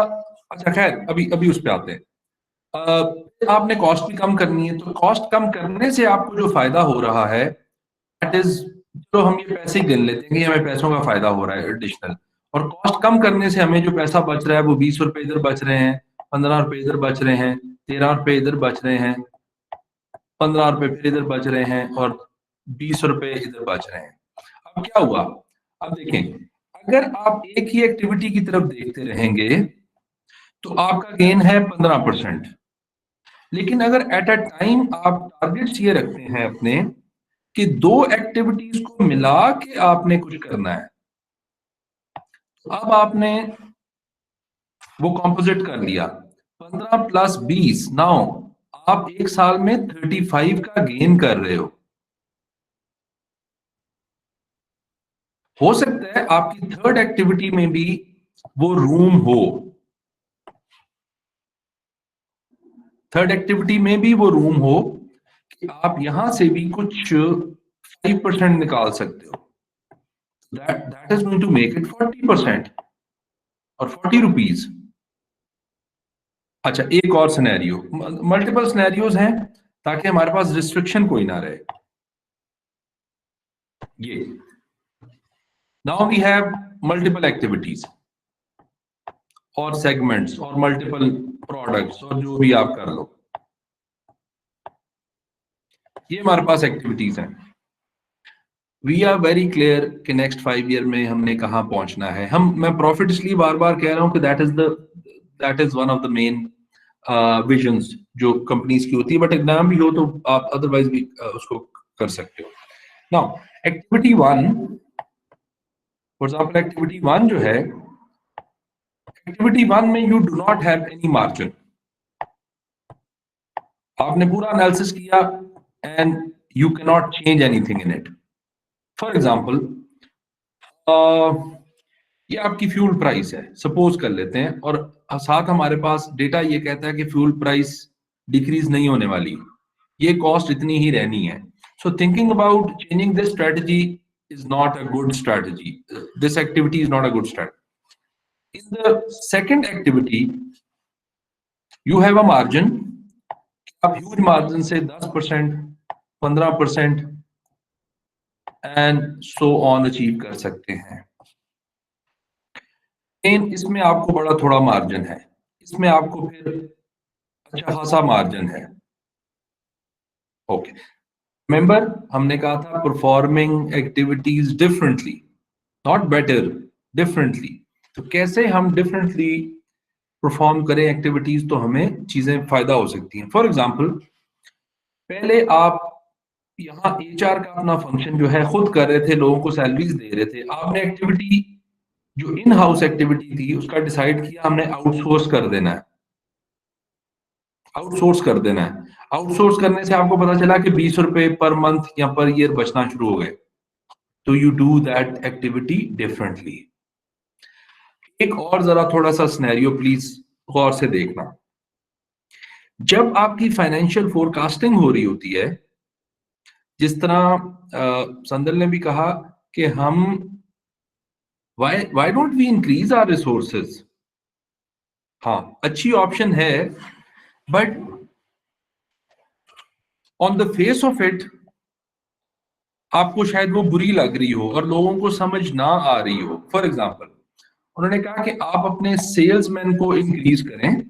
अच्छा खैर, अभी उस पे आते हैं। आपने कॉस्ट भी कम करनी है, तो कॉस्ट कम करने से आपको जो फायदा हो रहा है दैट इज, तो हम ये पैसे ही गिन लेते हैं कि हमें पैसों का फायदा हो रहा है एडिशनल, और कॉस्ट कम करने से हमें जो पैसा बच रहा है वो 20 रुपए इधर बच रहे हैं, 15 रुपए इधर बच रहे हैं, 13 रुपए इधर बच रहे हैं, 15 रुपए फिर इधर बच रहे हैं, और 20 रुपए इधर बच रहे हैं। अब क्या हुआ, अब देखें, अगर आप एक ही एक्टिविटी की तरफ देखते रहेंगे तो आपका गेन है 15%, लेकिन अगर एट अ टाइम आप टारगेट्स ये रखते हैं अपने कि दो एक्टिविटीज को मिला के आपने कुछ करना है, तो अब आपने वो कॉम्पोजिट कर लिया 15 प्लस 20, नाउ आप एक साल में 35 का गेन कर रहे हो सकता है आपकी थर्ड एक्टिविटी में भी वो रूम हो, थर्ड एक्टिविटी में भी वो रूम हो कि आप यहां से भी कुछ 5% निकाल सकते हो, that is going to make it 40% और 40 रुपीज। अच्छा, एक और सिनेरियो, मल्टीपल सिनेरियोज हैं ताकि हमारे पास रिस्ट्रिक्शन कोई ना रहे। ये now we have multiple activities और सेगमेंट्स और मल्टीपल प्रोडक्ट्स और जो भी आप कर लो, ये हमारे पास एक्टिविटीज हैं। वी आर वेरी क्लियर कि नेक्स्ट 5 ईयर में हमने कहाँ पहुंचना है। मैं प्रॉफिट इसलिए बार बार कह रहा हूँ कि that is one of the main visions जो कंपनीज की होती है, बट एग्जाम भी हो तो आप अदरवाइज भी उसको कर सकते हो। Now activity 1, for example activity 1 जो है, एक्टिविटी 1 में you do not have any margin. आपने पूरा एनालिसिस किया and you can not change anything in it. For example ये आपकी फ्यूल प्राइस है, सपोज कर लेते हैं, और साथ हमारे पास डेटा ये कहता है कि फ्यूल प्राइस डिक्रीज नहीं होने वाली, ये कॉस्ट इतनी ही रहनी है। सो thinking about changing this strategy is not a good strategy. This activity is not a good strategy. In the second activity, you have a margin. आप huge margin से 10%, 15% and so on achieve कर सकते हैं। लेकिन इसमें आपको बड़ा थोड़ा मार्जिन है, इसमें आपको फिर अच्छा खासा मार्जिन है। ओके, रिमेंबर हमने कहा था performing activities differently, not better, differently. तो कैसे हम डिफरेंटली परफॉर्म करें एक्टिविटीज तो हमें चीजें फायदा हो सकती हैं। फॉर एग्जांपल, पहले आप यहाँ एचआर का अपना फंक्शन जो है खुद कर रहे थे, लोगों को सैलरीज दे रहे थे। आपने एक्टिविटी जो इन हाउस एक्टिविटी थी उसका डिसाइड किया हमने आउटसोर्स कर देना है, आउटसोर्स कर देना है। आउटसोर्स करने से आपको पता चला कि 20 रुपए पर मंथ या पर ईयर बचना शुरू हो गए, तो you do that activity differently. एक और जरा थोड़ा सा सिनेरियो प्लीज गौर से देखना। जब आपकी फाइनेंशियल फोरकास्टिंग हो रही होती है, जिस तरह संदल ने भी कहा कि हम why don't we increase our resources, हाँ अच्छी ऑप्शन है, but on the face of it आपको शायद वो बुरी लग रही हो और लोगों को समझ ना आ रही हो। फॉर एग्जाम्पल, उन्होंने कहा कि आप अपने सेल्समैन को इंक्रीज करें,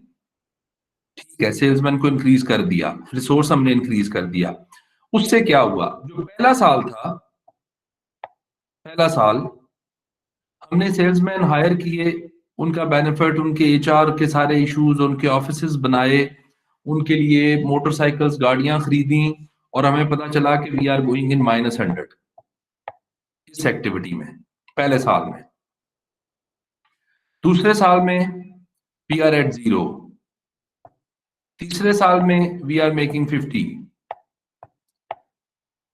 ठीक है, सेल्समैन को इंक्रीज कर दिया, रिसोर्स हमने इंक्रीज कर दिया। उससे क्या हुआ, जो पहला साल था, पहला साल हमने सेल्समैन हायर किए, उनका बेनिफिट, उनके एचआर के सारे इश्यूज, उनके ऑफिसेस बनाए, उनके लिए मोटरसाइकिल्स, गाड़ियां खरीदी, और हमें पता चला कि वी आर गोइंग इन -100 इस एक्टिविटी में पहले साल में। दूसरे साल में वी आर एट 0, तीसरे साल में वी आर मेकिंग 50,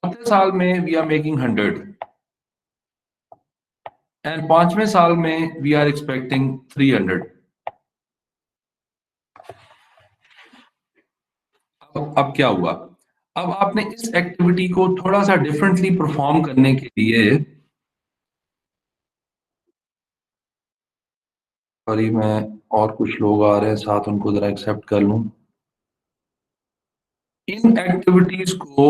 चौथे साल में वी आर मेकिंग 100 एंड पांचवें साल में वी आर एक्सपेक्टिंग 300। अब क्या हुआ, अब आपने इस एक्टिविटी को थोड़ा सा डिफरेंटली परफॉर्म करने के लिए, सॉरी मैं और कुछ लोग आ रहे हैं साथ, उनको जरा एक्सेप्ट कर लूं। इन एक्टिविटीज को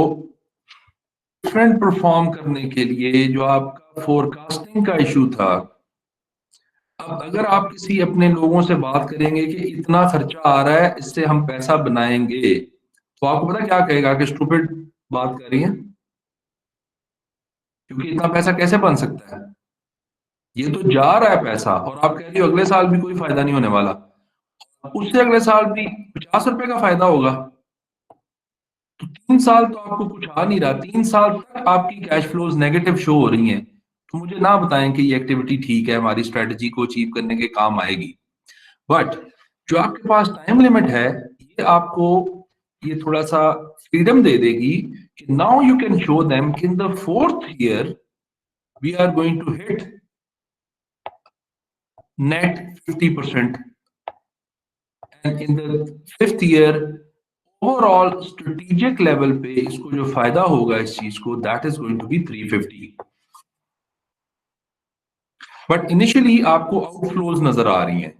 डिफरेंट परफॉर्म करने के लिए जो आपका फोरकास्टिंग का इशू था, अब अगर आप किसी अपने लोगों से बात करेंगे कि इतना खर्चा आ रहा है, इससे हम पैसा बनाएंगे, तो आपको पता क्या कहेगा कि स्टूपिड बात कर रही है, क्योंकि इतना पैसा कैसे बन सकता है, ये तो जा रहा है पैसा, और आप कह रही हो अगले साल भी कोई फायदा नहीं होने वाला, उससे अगले साल भी 50 रुपए का फायदा होगा। तो 3 साल तो आपको कुछ आ नहीं रहा, 3 साल तक आपकी कैश फ्लोज नेगेटिव शो हो रही हैं। तो मुझे ना बताएं कि ये एक्टिविटी ठीक है, हमारी स्ट्रेटजी को अचीव करने के काम आएगी, बट जो आपके पास टाइम लिमिट है, ये आपको ये थोड़ा सा फ्रीडम दे देगी कि now you can show them कि in the 4th year we are going to hit net 50% and in the 5th year overall strategic level पे इसको जो फायदा होगा इस चीज को, that is going to be 350। But initially आपको आउटफ्लोज नजर आ रही हैं,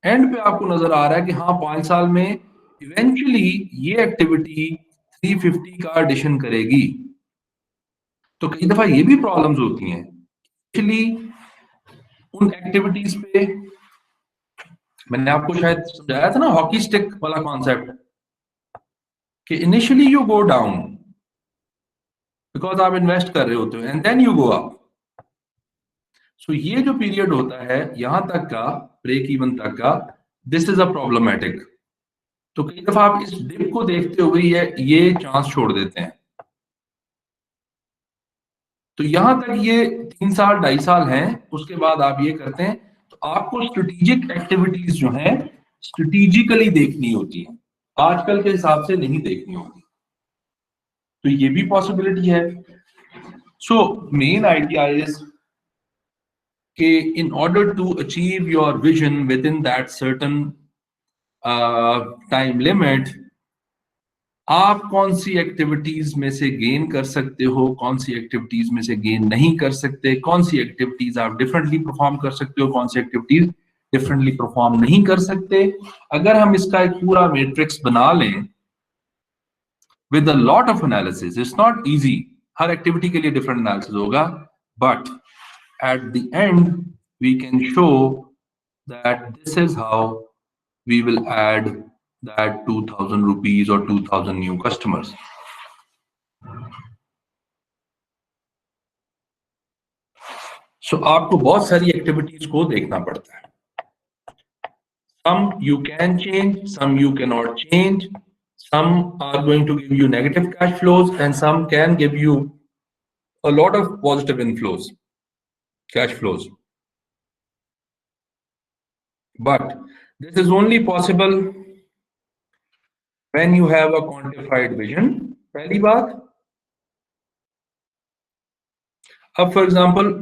एंड पे आपको नजर आ रहा है कि हाँ 5 साल में इवेंचुअली ये एक्टिविटी 350 का एडिशन करेगी। तो कई दफा ये भी प्रॉब्लम्स होती हैं एक्चुअली उन एक्टिविटीज पे। मैंने आपको शायद समझाया था ना हॉकी स्टिक वाला कॉन्सेप्ट, कि initially you go down, because आप इन्वेस्ट कर रहे होते हो and then you go up. So ये जो पीरियड होता है यहां तक का, ब्रेक इवन तक का, दिस इज अ प्रॉब्लमैटिक। तो कई दफा आप इस डिप को देखते हुए ये चांस छोड़ देते हैं। तो यहां तक ये 3 साल 2.5 साल हैं, उसके बाद आप ये करते हैं। तो आपको स्ट्रेटेजिक एक्टिविटीज जो हैं स्ट्रेटेजिकली देखनी होती है, आजकल के हिसाब से नहीं देखनी होती। तो ये भी पॉसिबिलिटी है। सो मेन आइडिया इज कि in order to achieve your vision within that certain time limit, आप कौन सी एक्टिविटीज में से गेन कर सकते हो, कौन सी एक्टिविटीज में से गेन नहीं कर सकते, कौन सी एक्टिविटीज आप डिफरेंटली परफॉर्म कर सकते हो, कौन सी एक्टिविटीज डिफरेंटली परफॉर्म नहीं कर सकते। अगर हम इसका एक पूरा मैट्रिक्स बना लें with a lot of analysis, it's not easy, her activity के लिए डिफरेंट एनालिसिस होगा, but at the end we can show that this is how we will add that 2000 rupees or 2000 new customers. So आपको बहुत सारी activities को देखना पड़ता है। Some you can change, some you cannot change, some are going to give you negative cash flows and some can give you a lot of positive inflows, cash flows. But this is only possible when you have a quantified vision, पहली बात। अब for example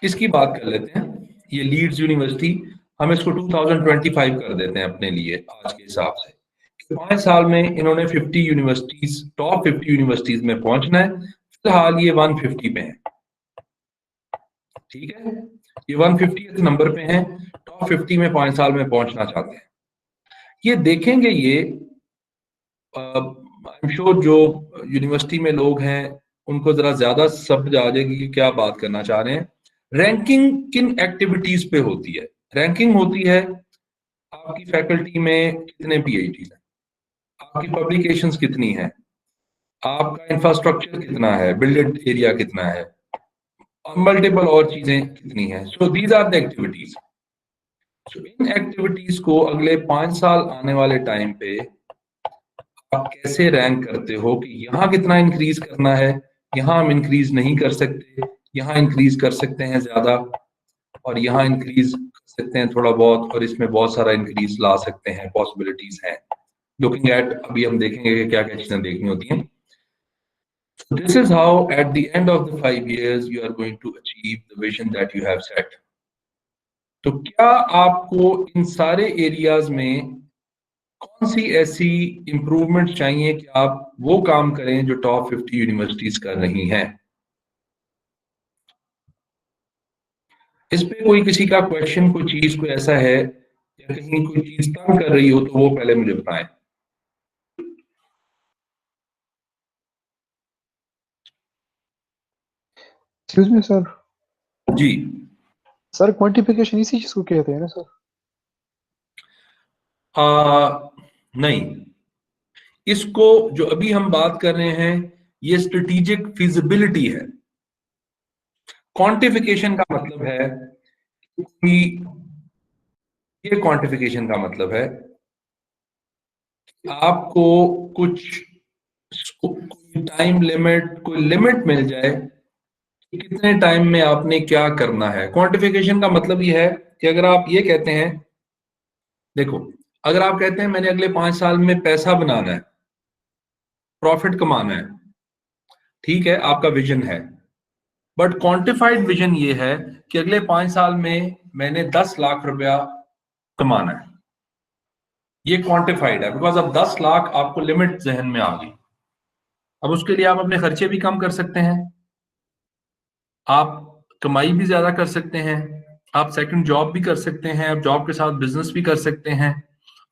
इसकी बात कर लेते हैं, ये Leeds university, हम इसको 2025 कर देते हैं अपने लिए आज के हिसाब से। 5 साल में इन्होंने 50 यूनिवर्सिटीज, टॉप 50 यूनिवर्सिटीज में पहुंचना है। फिलहाल ये 150 पे हैं, ठीक है, ये 150 नंबर पे हैं, टॉप 50 में 5 साल में पहुंचना चाहते हैं। ये देखेंगे, ये आई एम श्योर जो यूनिवर्सिटी में लोग हैं उनको जरा ज्यादा समझ आ जाएगी कि क्या बात करना चाह रहे हैं। रैंकिंग किन एक्टिविटीज पे होती है? रैंकिंग होती है आपकी फैकल्टी में कितने पीएचडी हैं, आपकी पब्लिकेशंस कितनी है, आपका इंफ्रास्ट्रक्चर कितना है, बिल्डेड एरिया कितना है, मल्टीपल और चीजें कितनी है। So these are the activities. So इन एक्टिविटीज को अगले 5 साल आने वाले टाइम पे आप कैसे रैंक करते हो कि यहाँ कितना इंक्रीज करना है, यहाँ हम इंक्रीज नहीं कर सकते, यहाँ इंक्रीज कर सकते हैं ज्यादा, और यहाँ इंक्रीज कर सकते हैं थोड़ा बहुत, और इसमें बहुत सारा इंक्रीज ला सकते हैं, पॉसिबिलिटीज हैं। लुकिंग एट, अभी हम देखेंगे कि क्या क्या चीजें देखनी होती हैं। This is how at the end of the 5 years you are going to achieve the vision that you have set. तो क्या आपको इन सारे एरियाज में कौन सी ऐसी इंप्रूवमेंट चाहिए कि आप वो काम करें जो टॉप 50 यूनिवर्सिटीज कर रही हैं? इस पे कोई किसी का क्वेश्चन, कोई चीज कोई ऐसा है या कहीं कोई चीज तंग कर रही हो तो वो पहले मुझे बताएं। Excuse me sir. जी सर क्वांटिफिकेशन इसी चीज को कहते हैं ना सर? नहीं, इसको जो अभी हम बात कर रहे हैं ये स्ट्रेटेजिक फिजिबिलिटी है। क्वांटिफिकेशन का मतलब है कि ये क्वांटिफिकेशन का मतलब है कि आपको कुछ टाइम लिमिट, कोई लिमिट मिल जाए कि कितने टाइम में आपने क्या करना है। क्वांटिफिकेशन का मतलब ये है कि अगर आप ये कहते हैं, देखो अगर आप कहते हैं मैंने अगले 5 साल में पैसा बनाना है, प्रॉफिट कमाना है, ठीक है, आपका विजन है। बट क्वांटिफाइड विजन ये है कि अगले 5 साल में मैंने 10 लाख रुपया कमाना है। ये क्वांटिफाइड है बिकॉज अब 10 लाख आपको लिमिट जहन में आ गई। अब उसके लिए आप अपने खर्चे भी कम कर सकते हैं, आप कमाई भी ज्यादा कर सकते हैं, आप सेकंड जॉब भी कर सकते हैं, आप जॉब के साथ बिजनेस भी कर सकते हैं,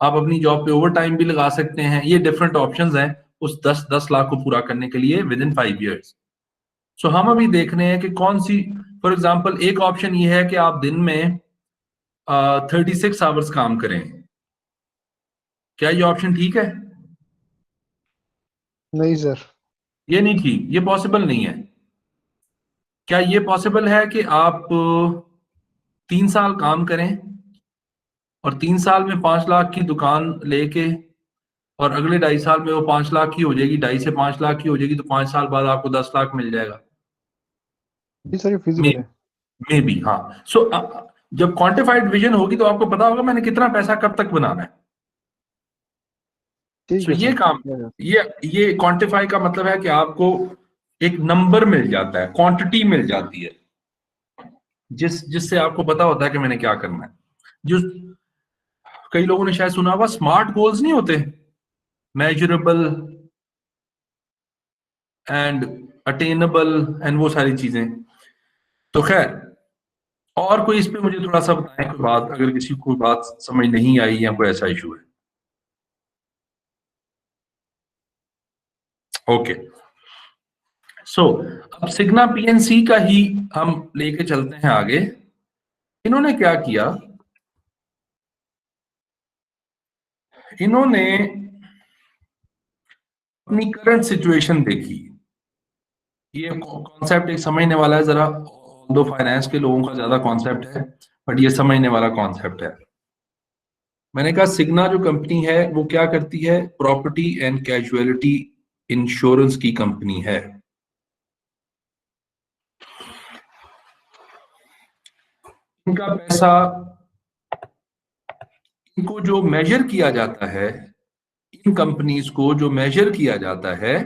आप अपनी जॉब पे ओवर टाइम भी लगा सकते हैं। ये डिफरेंट ऑप्शंस हैं उस 10 लाख को पूरा करने के लिए विद इन 5 years। सो हम अभी देख रहे हैं कि कौन सी, फॉर एग्जाम्पल एक ऑप्शन ये है कि आप दिन में 36 आवर्स काम करें। क्या ये ऑप्शन ठीक है? नहीं सर। ये नहीं ठीक, ये पॉसिबल नहीं है। क्या ये पॉसिबल है कि आप 3 साल काम करें और 3 साल में 5 लाख की दुकान लेके और अगले 2.5 साल में वो 5 लाख की हो जाएगी, 2.5 से 5 लाख की हो जाएगी, तो 5 साल बाद आपको 10 लाख मिल जाएगा? जी सर, ये फिजिबल है। मे बी, हाँ। सो जब क्वांटिफाइड विजन होगी तो आपको पता होगा मैंने कितना पैसा कब तक बनाना है। ठीक सो है ये सर। काम, ये क्वांटिफाई का मतलब है कि आपको एक नंबर मिल जाता है, क्वांटिटी मिल जाती है, जिससे आपको पता होता है कि मैंने क्या करना है। जो कई लोगों ने शायद सुना होगा स्मार्ट गोल्स नहीं होते, मेजरेबल एंड अटेनेबल एंड वो सारी चीजें। तो खैर, और कोई इस पे मुझे थोड़ा सा बताएं कोई बात, अगर किसी को बात समझ नहीं आई या कोई ऐसा इशू है। ओके, सो अब सिग्मा पीएनसी का ही हम लेके चलते हैं आगे। इन्होंने क्या किया, इन्होंने अपनी करंट सिचुएशन देखी। ये कॉन्सेप्ट एक समझने वाला है जरा, दो फाइनेंस के लोगों का ज्यादा कॉन्सेप्ट है, बट ये समझने वाला कॉन्सेप्ट है। मैंने कहा सिग्मा जो कंपनी है वो क्या करती है, प्रॉपर्टी एंड कैजुअलिटी इंश्योरेंस की कंपनी है। इनका पैसा, इनको जो मेजर किया जाता है, इन कंपनीज को जो मेजर किया जाता है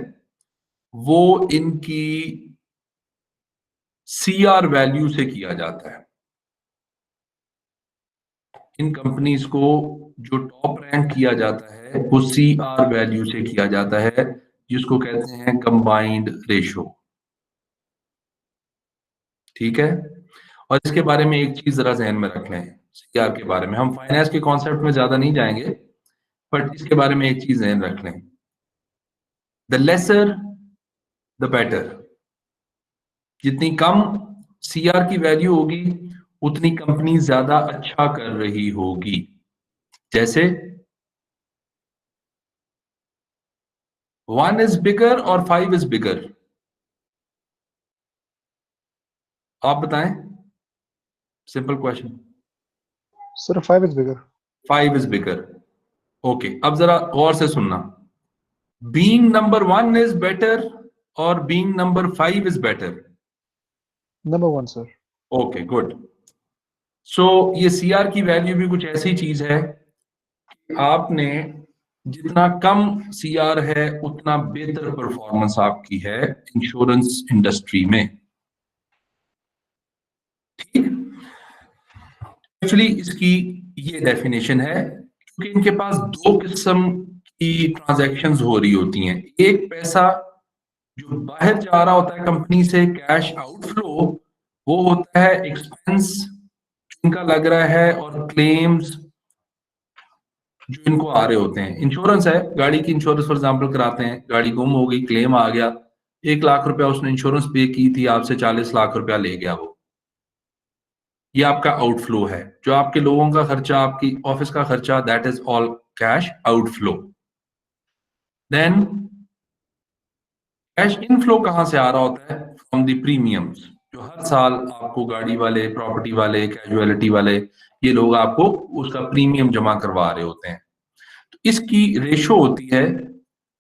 वो इनकी सीआर वैल्यू से किया जाता है। इन कंपनीज को जो टॉप रैंक किया जाता है वो सीआर वैल्यू से किया जाता है, जिसको कहते हैं कंबाइंड रेशो। ठीक है, और इसके बारे में एक चीज जरा जहन में रख लें, सीआर के बारे में हम फाइनेंस के कॉन्सेप्ट में ज्यादा नहीं जाएंगे, बट इसके बारे में एक चीज जहन रख लें, द लेसर द बेटर। जितनी कम सीआर की वैल्यू होगी उतनी कंपनी ज्यादा अच्छा कर रही होगी। जैसे 1 इज बिगर और 5 इज बिगर, आप बताएं, simple question. Sir 5 is bigger. 5 is bigger, okay. अब जरा गौर से सुनना, बीइंग नंबर 1 इज बेटर और being number 5 is better? Number 1 sir. Okay, good. So ये सीआर की वैल्यू भी कुछ ऐसी चीज है कि आपने जितना कम सीआर है उतना बेहतर परफॉर्मेंस आपकी है इंश्योरेंस इंडस्ट्री में। ठीक, एक्चुअली इसकी ये डेफिनेशन है, क्योंकि इनके पास दो किस्म की ट्रांजैक्शंस हो रही होती हैं। एक पैसा जो बाहर जा रहा होता है कंपनी से, कैश आउटफ्लो, वो होता है एक्सपेंस इनका लग रहा है और क्लेम्स जो इनको आ रहे होते हैं। इंश्योरेंस है, गाड़ी की इंश्योरेंस फॉर एग्जांपल कराते हैं, गाड़ी गुम हो गई, क्लेम आ गया, 1 लाख रुपया उसने इंश्योरेंस पे की थी, आपसे 40 लाख रुपया ले गया वो। ये आपका आउटफ्लो है, जो आपके लोगों का खर्चा, आपकी ऑफिस का खर्चा, that is all cash outflow. Then cash inflow कहां से आ रहा होता है? फ्रॉम द प्रीमियम्स, जो हर साल आपको गाड़ी वाले, प्रॉपर्टी वाले, कैजुअलिटी वाले, ये लोग आपको उसका प्रीमियम जमा करवा रहे होते हैं। तो इसकी रेशो होती है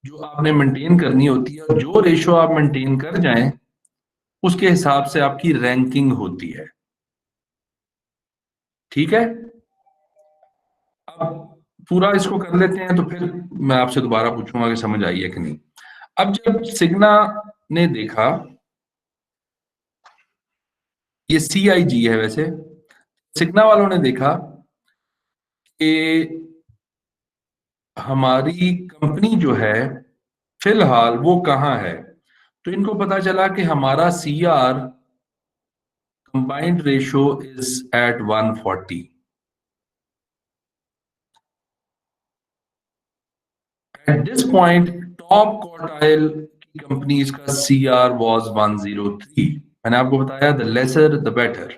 जो आपने मेंटेन करनी होती है, और जो रेशो आप मेंटेन कर जाएं उसके हिसाब से आपकी रैंकिंग होती है। ठीक है, अब पूरा इसको कर लेते हैं तो फिर मैं आपसे दोबारा पूछूंगा कि समझ आई है कि नहीं। अब जब सिग्मा ने देखा, ये CIG है वैसे, सिग्मा वालों ने देखा कि हमारी कंपनी जो है फिलहाल वो कहाँ है, तो इनको पता चला कि हमारा CR combined ratio is at 140। At this point top quartile की कंपनीज का CR वाज 103। मैंने आपको बताया द लेसर द बेटर।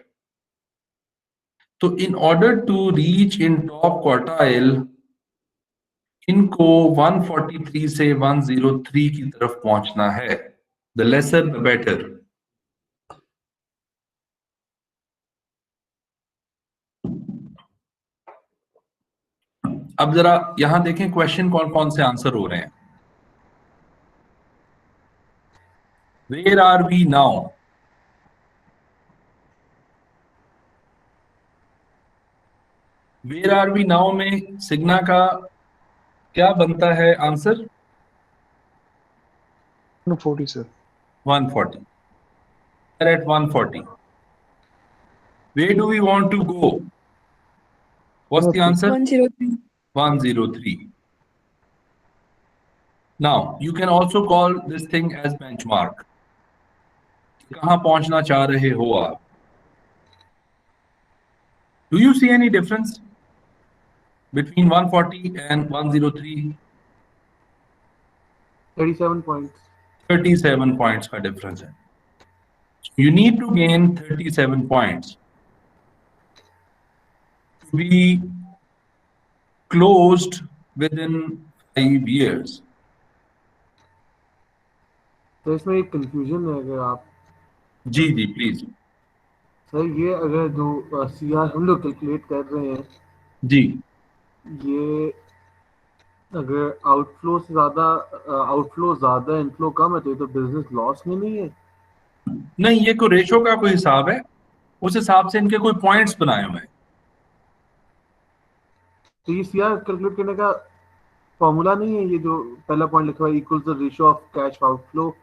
तो in order to reach in top quartile, इनको 143 से 103 की तरफ पहुंचना है, द लेसर द बेटर। अब जरा यहां देखें क्वेश्चन कौन कौन से आंसर हो रहे हैं। Where are we now? Where are we now में सिग्ना का क्या बनता है answer? 140 sir. 140. We're at 140. Where do we want to go? What's the answer? 103. 103. Now, you can also call this thing as benchmark. कहाँ पहुंचना चाह रहे हो आप? Do you see any difference between 140 and 103? 37 points. 37 points का difference है. You need to gain 37 points to be closed within 5 years. तो इसमें एक कंफ्यूजन है, अगर आप जी जी प्लीज। सर ये अगर जो सीआर हम लोग कैलकुलेट कर रहे हैं, जी ये अगर आउटफ्लो ज्यादा इनफ्लो कम है तो ये तो बिजनेस लॉस में नहीं है। नहीं, ये कोई रेशो का कोई हिसाब है, उस हिसाब से इनके कोई पॉइंट्स बनाए हुए हैं। तो ये सीआर कैलकुलेट करने का फॉर्मूला नहीं है, ये जो पहला पॉइंट लिखा हुआ है equals the ratio of cash outflow.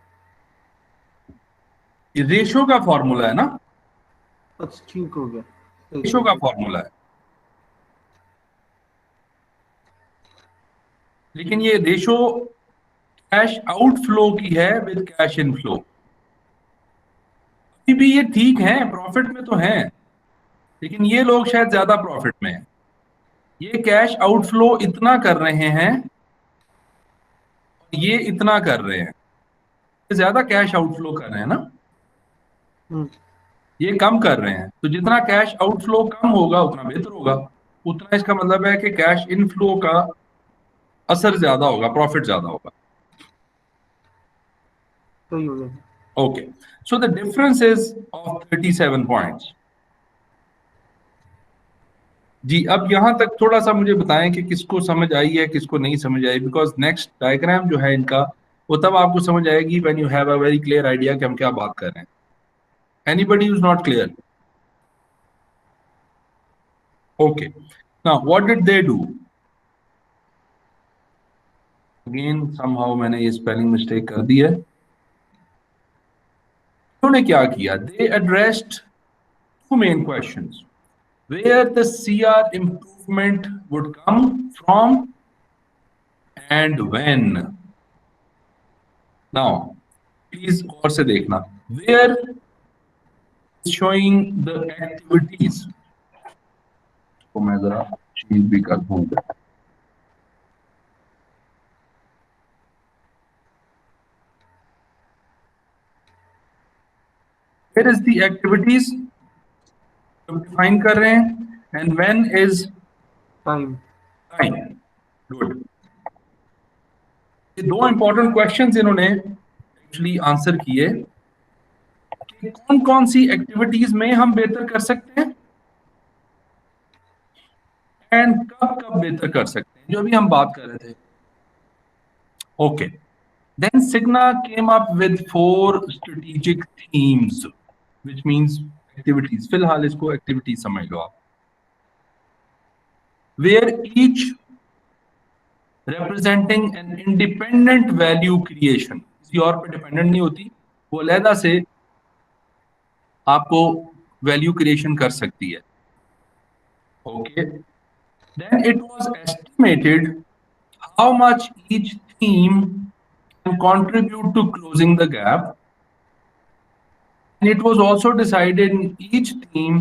ये रेशो का फॉर्मूला है ना? अच्छा ठीक हो गया, रेशो का फॉर्मूला है, लेकिन ये रेशो कैश आउटफ्लो की है विद कैश इनफ्लो। अभी भी ये ठीक है, प्रॉफिट में तो है, लेकिन ये लोग शायद ज्यादा प्रॉफिट में है। ये कैश आउटफ्लो इतना कर रहे हैं, ये इतना कर रहे हैं, ये ज्यादा कैश आउटफ्लो कर रहे हैं ना, ये कम कर रहे हैं। तो जितना कैश आउटफ्लो कम होगा उतना बेहतर होगा, उतना इसका मतलब है कि कैश इनफ्लो का असर ज्यादा होगा, प्रॉफिट ज्यादा होगा। सही हो गया। Okay, so the difference is of 37 points. जी, अब यहां तक थोड़ा सा मुझे बताएं कि किसको समझ आई है, किसको नहीं समझ आई, बिकॉज नेक्स्ट डायग्राम जो है इनका वो तब आपको समझ आएगी when you have a very clear idea कि हम क्या बात कर रहे हैं। Anybody is not clear? Okay, now what did they do? Again somehow मैंने ये स्पेलिंग मिस्टेक कर दी है। उन्होंने क्या किया? They addressed two main questions where the CR improvement would come from and when. Now, please गौर से देखना, where is showing the activities. तो मैं जरा चीज भी कर दूंगा। Where is the activities? Define कर रहे हैं, and when is time. Time. Good. ये दो इंपॉर्टेंट क्वेश्चंस इन्होंने एक्चुअली आंसर किए कि कौन कौन सी एक्टिविटीज में हम बेहतर कर सकते हैं एंड कब कब बेहतर कर सकते हैं, जो भी हम बात कर रहे थे। Okay, then Cigna came up with 4 strategic themes which means activities. फिलहाल इसको एक्टिविटीज समझ लो आप। Where each representing an independent value creation, किसी और पे डिपेंडेंट नहीं होती, वो अलहदा से आपको वैल्यू क्रिएशन कर सकती है। Okay, then it was estimated how much each theme can contribute to closing the gap. And it was also decided in each theme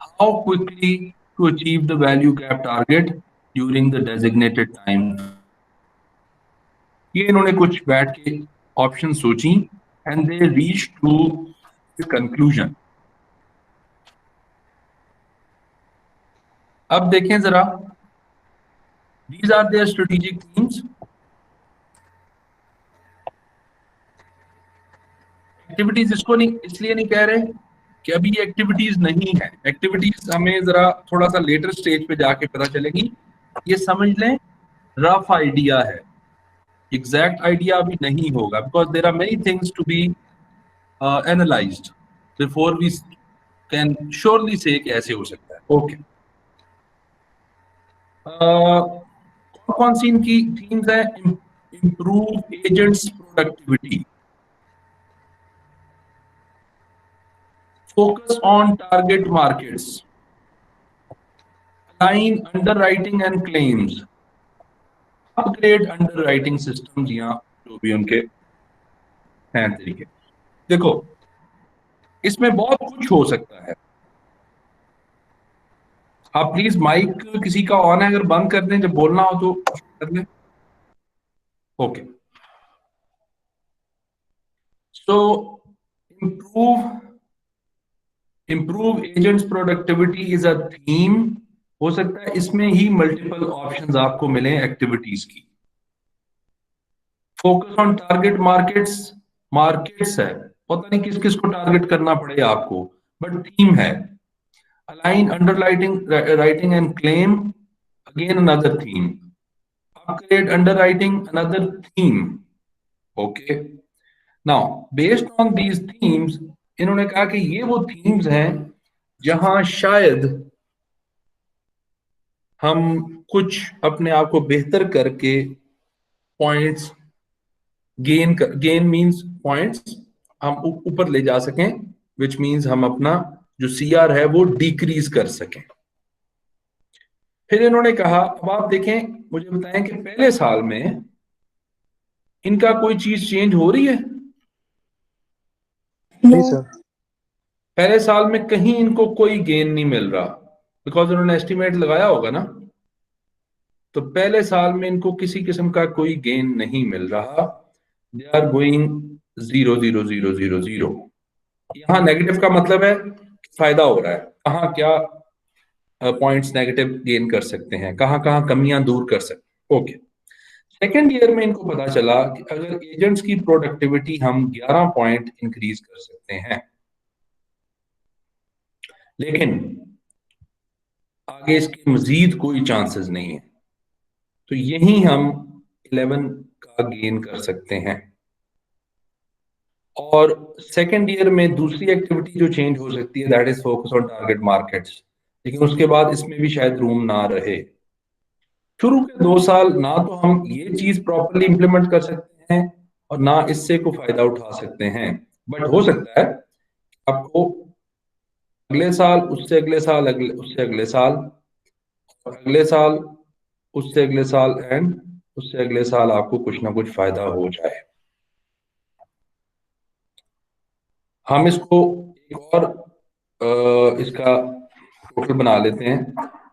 how quickly to achieve the value gap target during the designated time. ये इन्होंने कुछ बैठ के option Sochi and they reached to the conclusion. अब देखें जरा, These are their strategic themes. Activities इसको नहीं, इसलिए नहीं कह रहे कि अभी ये एक्टिविटीज नहीं है। एक्टिविटीज हमें जरा थोड़ा सा लेटर स्टेज पे जाके पता चलेगी। ये समझ लें रफ आइडिया है, एग्जैक्ट आइडिया अभी नहीं होगा, because there are many things to be analysed before we can surely say कि ऐसे हो सकता है। ओके, कौन सी इनकी थीम्स है? Improve agents productivity, focus on target markets, align underwriting and claims, upgrade underwriting systems, या जो भी उनके हैं तरीके। देखो इसमें बहुत कुछ हो सकता है। आप प्लीज माइक किसी का ऑन है, अगर बंद कर दें जब बोलना हो तो कर लें। Okay, so improve agents productivity is a theme। हो सकता है इसमें ही मल्टीपल ऑप्शंस आपको मिले एक्टिविटीज की। Focus on target markets, markets है, पता नहीं किस किस को टारगेट करना पड़े आपको, बट थीम है। Align underwriting writing and claim, again another theme. Upgrade underwriting, another theme. Okay, now based on these themes इन्होंने कहा कि ये वो थीम्स हैं जहां शायद हम कुछ अपने आप को बेहतर करके पॉइंट्स गेन मींस पॉइंट्स हम ऊपर ले जा सकें, विच मींस हम अपना जो सीआर है वो डिक्रीज कर सकें। फिर इन्होंने कहा, अब आप देखें, मुझे बताएं कि पहले साल में इनका कोई चीज चेंज हो रही है? नहीं सर। पहले साल में कहीं इनको कोई गेन नहीं मिल रहा, बिकॉज उन्होंने एस्टिमेट लगाया होगा ना। तो पहले साल में इनको किसी किस्म का कोई गेन नहीं मिल रहा। They are going 0 0 0 0 0। यहां नेगेटिव का मतलब है फायदा हो रहा है। कहाँ क्या पॉइंट्स नेगेटिव गेन कर सकते हैं, कहाँ कहाँ कमियां दूर कर सकते हैं। ओके, सेकेंड ईयर में इनको पता चला कि अगर एजेंट्स की प्रोडक्टिविटी हम 11 पॉइंट इंक्रीज कर सकते हैं, लेकिन आगे इसके मजीद कोई चांसेस नहीं है, तो यही हम 11 का गेन कर सकते हैं। और सेकेंड ईयर में दूसरी एक्टिविटी जो चेंज हो सकती है that is focus on target markets, लेकिन उसके बाद इसमें भी शायद रूम ना रहे। शुरू के 2 साल ना तो हम ये चीज प्रॉपरली इंप्लीमेंट कर सकते हैं और ना इससे को फायदा उठा सकते हैं, बट हो सकता है आपको अगले साल, उससे अगले साल, उससे अगले साल, और अगले साल, उससे अगले साल एंड उससे अगले साल आपको कुछ ना कुछ फायदा हो जाए। हम इसको एक और इसका टोटल बना लेते हैं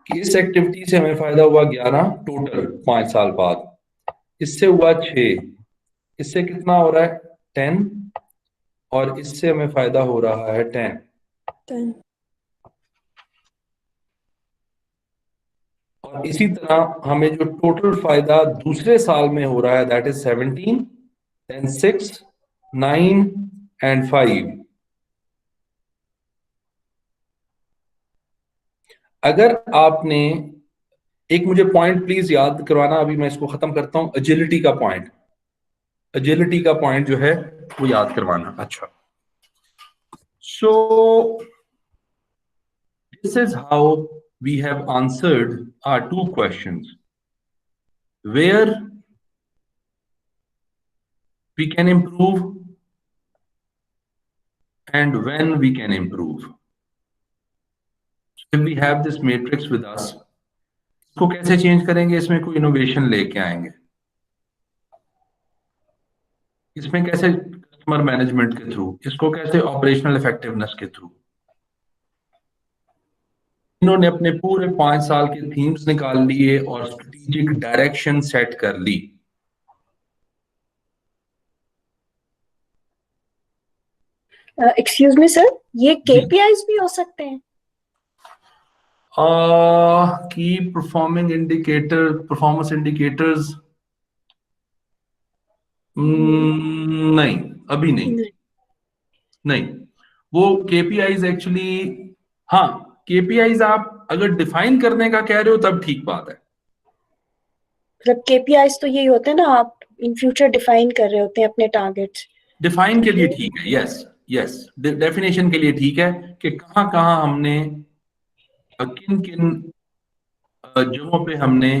कि इस एक्टिविटी से हमें फायदा हुआ 11 टोटल 5 साल बाद, इससे हुआ 6, इससे कितना हो रहा है 10, और इससे हमें फायदा हो रहा है 10। और इसी तरह हमें जो टोटल फायदा दूसरे साल में हो रहा है दैट इज 17, then 6, 9 and 5। अगर आपने एक, मुझे पॉइंट प्लीज याद करवाना, अभी मैं इसको खत्म करता हूं। एजिलिटी का पॉइंट, एजिलिटी का पॉइंट जो है वो याद करवाना। अच्छा, so this is how we have answered our 2 questions, where we can improve and when we can improve। If we have this matrix with us, इसको कैसे चेंज करेंगे? इसमें कोई इनोवेशन लेके आएंगे, इसमें कैसे कस्टमर मैनेजमेंट के थ्रू, इसको कैसे ऑपरेशनल इफेक्टिवनेस के थ्रू। इन्होंने अपने पूरे 5 साल के थीम्स निकाल लिए और स्ट्रेटेजिक डायरेक्शन सेट कर ली। एक्सक्यूज मी सर, ये केपीआईज भी हो सकते हैं? Key performance indicators, नहीं, अभी नहीं, वो KPIs एक्चुअली, हाँ KPIs आप अगर डिफाइन करने का कह रहे हो तब ठीक बात है। मतलब KPIs तो यही होते हैं ना, आप इन फ्यूचर डिफाइन कर रहे होते हैं अपने टारगेट्स। डिफाइन के लिए ठीक है, यस, डेफिनेशन के लिए ठीक है कि कहाँ कहाँ हमने किन किन जगहों पे हमने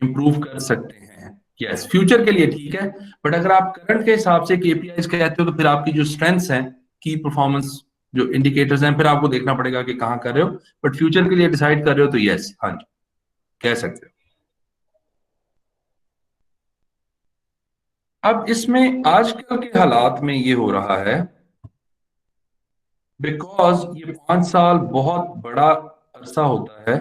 इम्प्रूव कर सकते हैं, यस फ्यूचर के लिए ठीक है। बट अगर आप करंट के हिसाब से KPIs कहते हो तो फिर आपकी जो स्ट्रेंथ्स हैं, की परफॉर्मेंस जो इंडिकेटर्स हैं, फिर आपको देखना पड़ेगा कि कहाँ कर रहे हो। बट फ्यूचर के लिए डिसाइड कर रहे हो तो यस, हाँ जी कह सकते हो। अब इसमें आजकल के हालात में ये हो रहा है बिकॉज ये 5 साल बहुत बड़ा अरसा होता है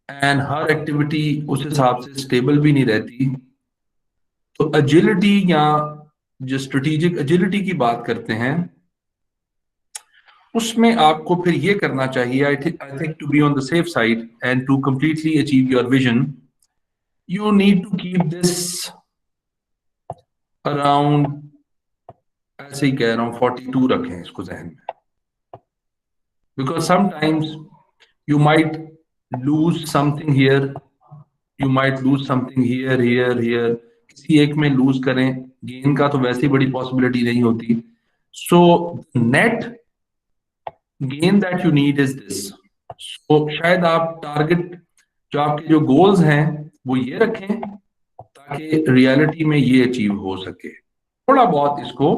एंड हर एक्टिविटी उस हिसाब से स्टेबल भी नहीं रहती। तो एजिलिटी या जो स्ट्रेटेजिक एजिलिटी की बात करते हैं, उसमें आपको फिर ये करना चाहिए, I think to be on the safe side and to completely achieve your vision, you need to keep this around, ऐसे ही कह रहा हूं 42 रखें इसको जहन में, because sometimes you might lose something here, you might lose something here here here, किसी एक में लूज करें, गेन का तो वैसे ही बड़ी पॉसिबिलिटी नहीं होती। So net gain that you need is this. So शायद आप टारगेट जो आपके जो गोल्स हैं वो ये रखें ताकि रियलिटी में ये अचीव हो सके। थोड़ा बहुत इसको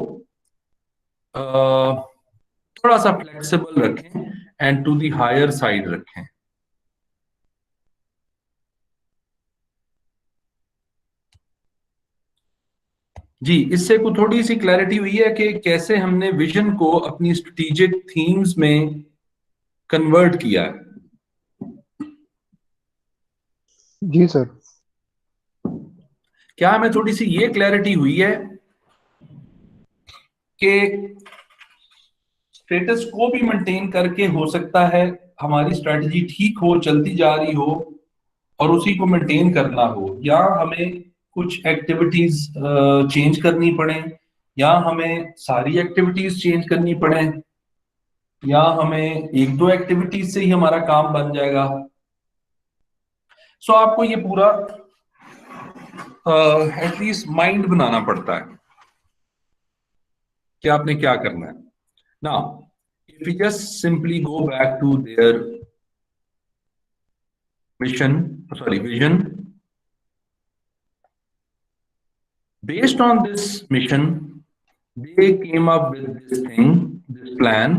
थोड़ा सा फ्लेक्सिबल रखें and to the higher side रखें। जी, इससे को थोड़ी सी क्लैरिटी हुई है कि कैसे हमने विजन को अपनी स्ट्रेटेजिक थीम्स में कन्वर्ट किया है। जी सर। क्या हमें थोड़ी सी ये क्लैरिटी हुई है कि स्टेटस को भी मेंटेन करके हो सकता है हमारी स्ट्रेटजी ठीक हो, चलती जा रही हो और उसी को मेंटेन करना हो, या हमें कुछ एक्टिविटीज चेंज करनी पड़े, या हमें सारी एक्टिविटीज चेंज करनी पड़े, या हमें एक दो एक्टिविटीज से ही हमारा काम बन जाएगा। सो आपको ये पूरा एटलीस्ट माइंड बनाना पड़ता है कि आपने क्या करना है। Now if we just simply go back to their vision, based on this mission they came up with this plan,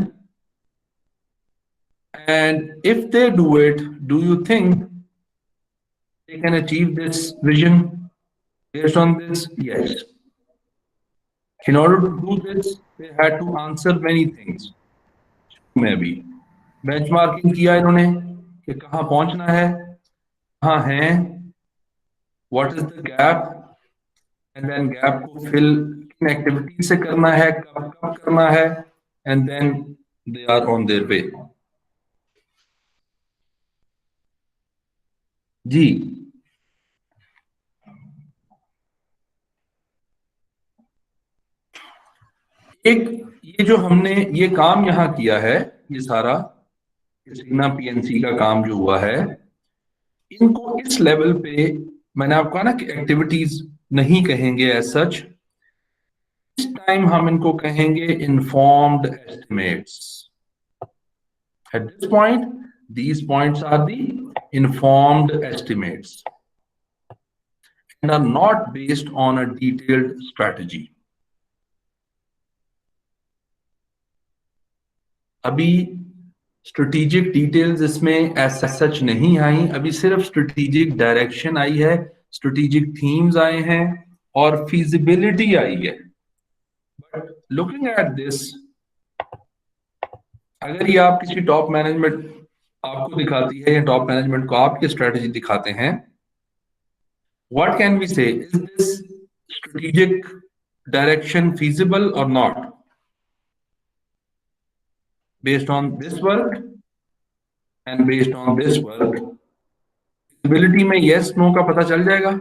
and if they do it, do you think they can achieve this vision based on this? Yes. In order to do this they had to answer many things. में भी benchmarking किया इन्होंने कि कहाँ पहुंचना है, कहाँ है, what is the gap, and then gap को फिल किन एक्टिविटी से करना है, कब कब करना है, and then they are on their way. जी, एक ये जो हमने ये काम यहाँ किया है, ये सारा सिग्मा PNC का काम जो हुआ है, इनको इस लेवल पे मैंने आपको कहा ना कि एक्टिविटीज नहीं कहेंगे एज सच, इस टाइम हम इनको कहेंगे informed estimates. Eight this point these points are the informed estimates and are not based on a detailed strategy. अभी स्ट्रेटेजिक डिटेल्स इसमें ऐसा सच नहीं आई, अभी सिर्फ स्ट्रेटेजिक डायरेक्शन आई है, स्ट्रेटेजिक थीम्स आए हैं और फीजिबिलिटी आई है। बट लुकिंग एट दिस, अगर ये आप किसी टॉप मैनेजमेंट आपको दिखाती है या टॉप मैनेजमेंट को आपकी स्ट्रेटेजी दिखाते हैं, व्हाट कैन वी से, is this strategic direction feasible और not based on this work? and based on this work, feasibility में yes no का पता चल जाएगा?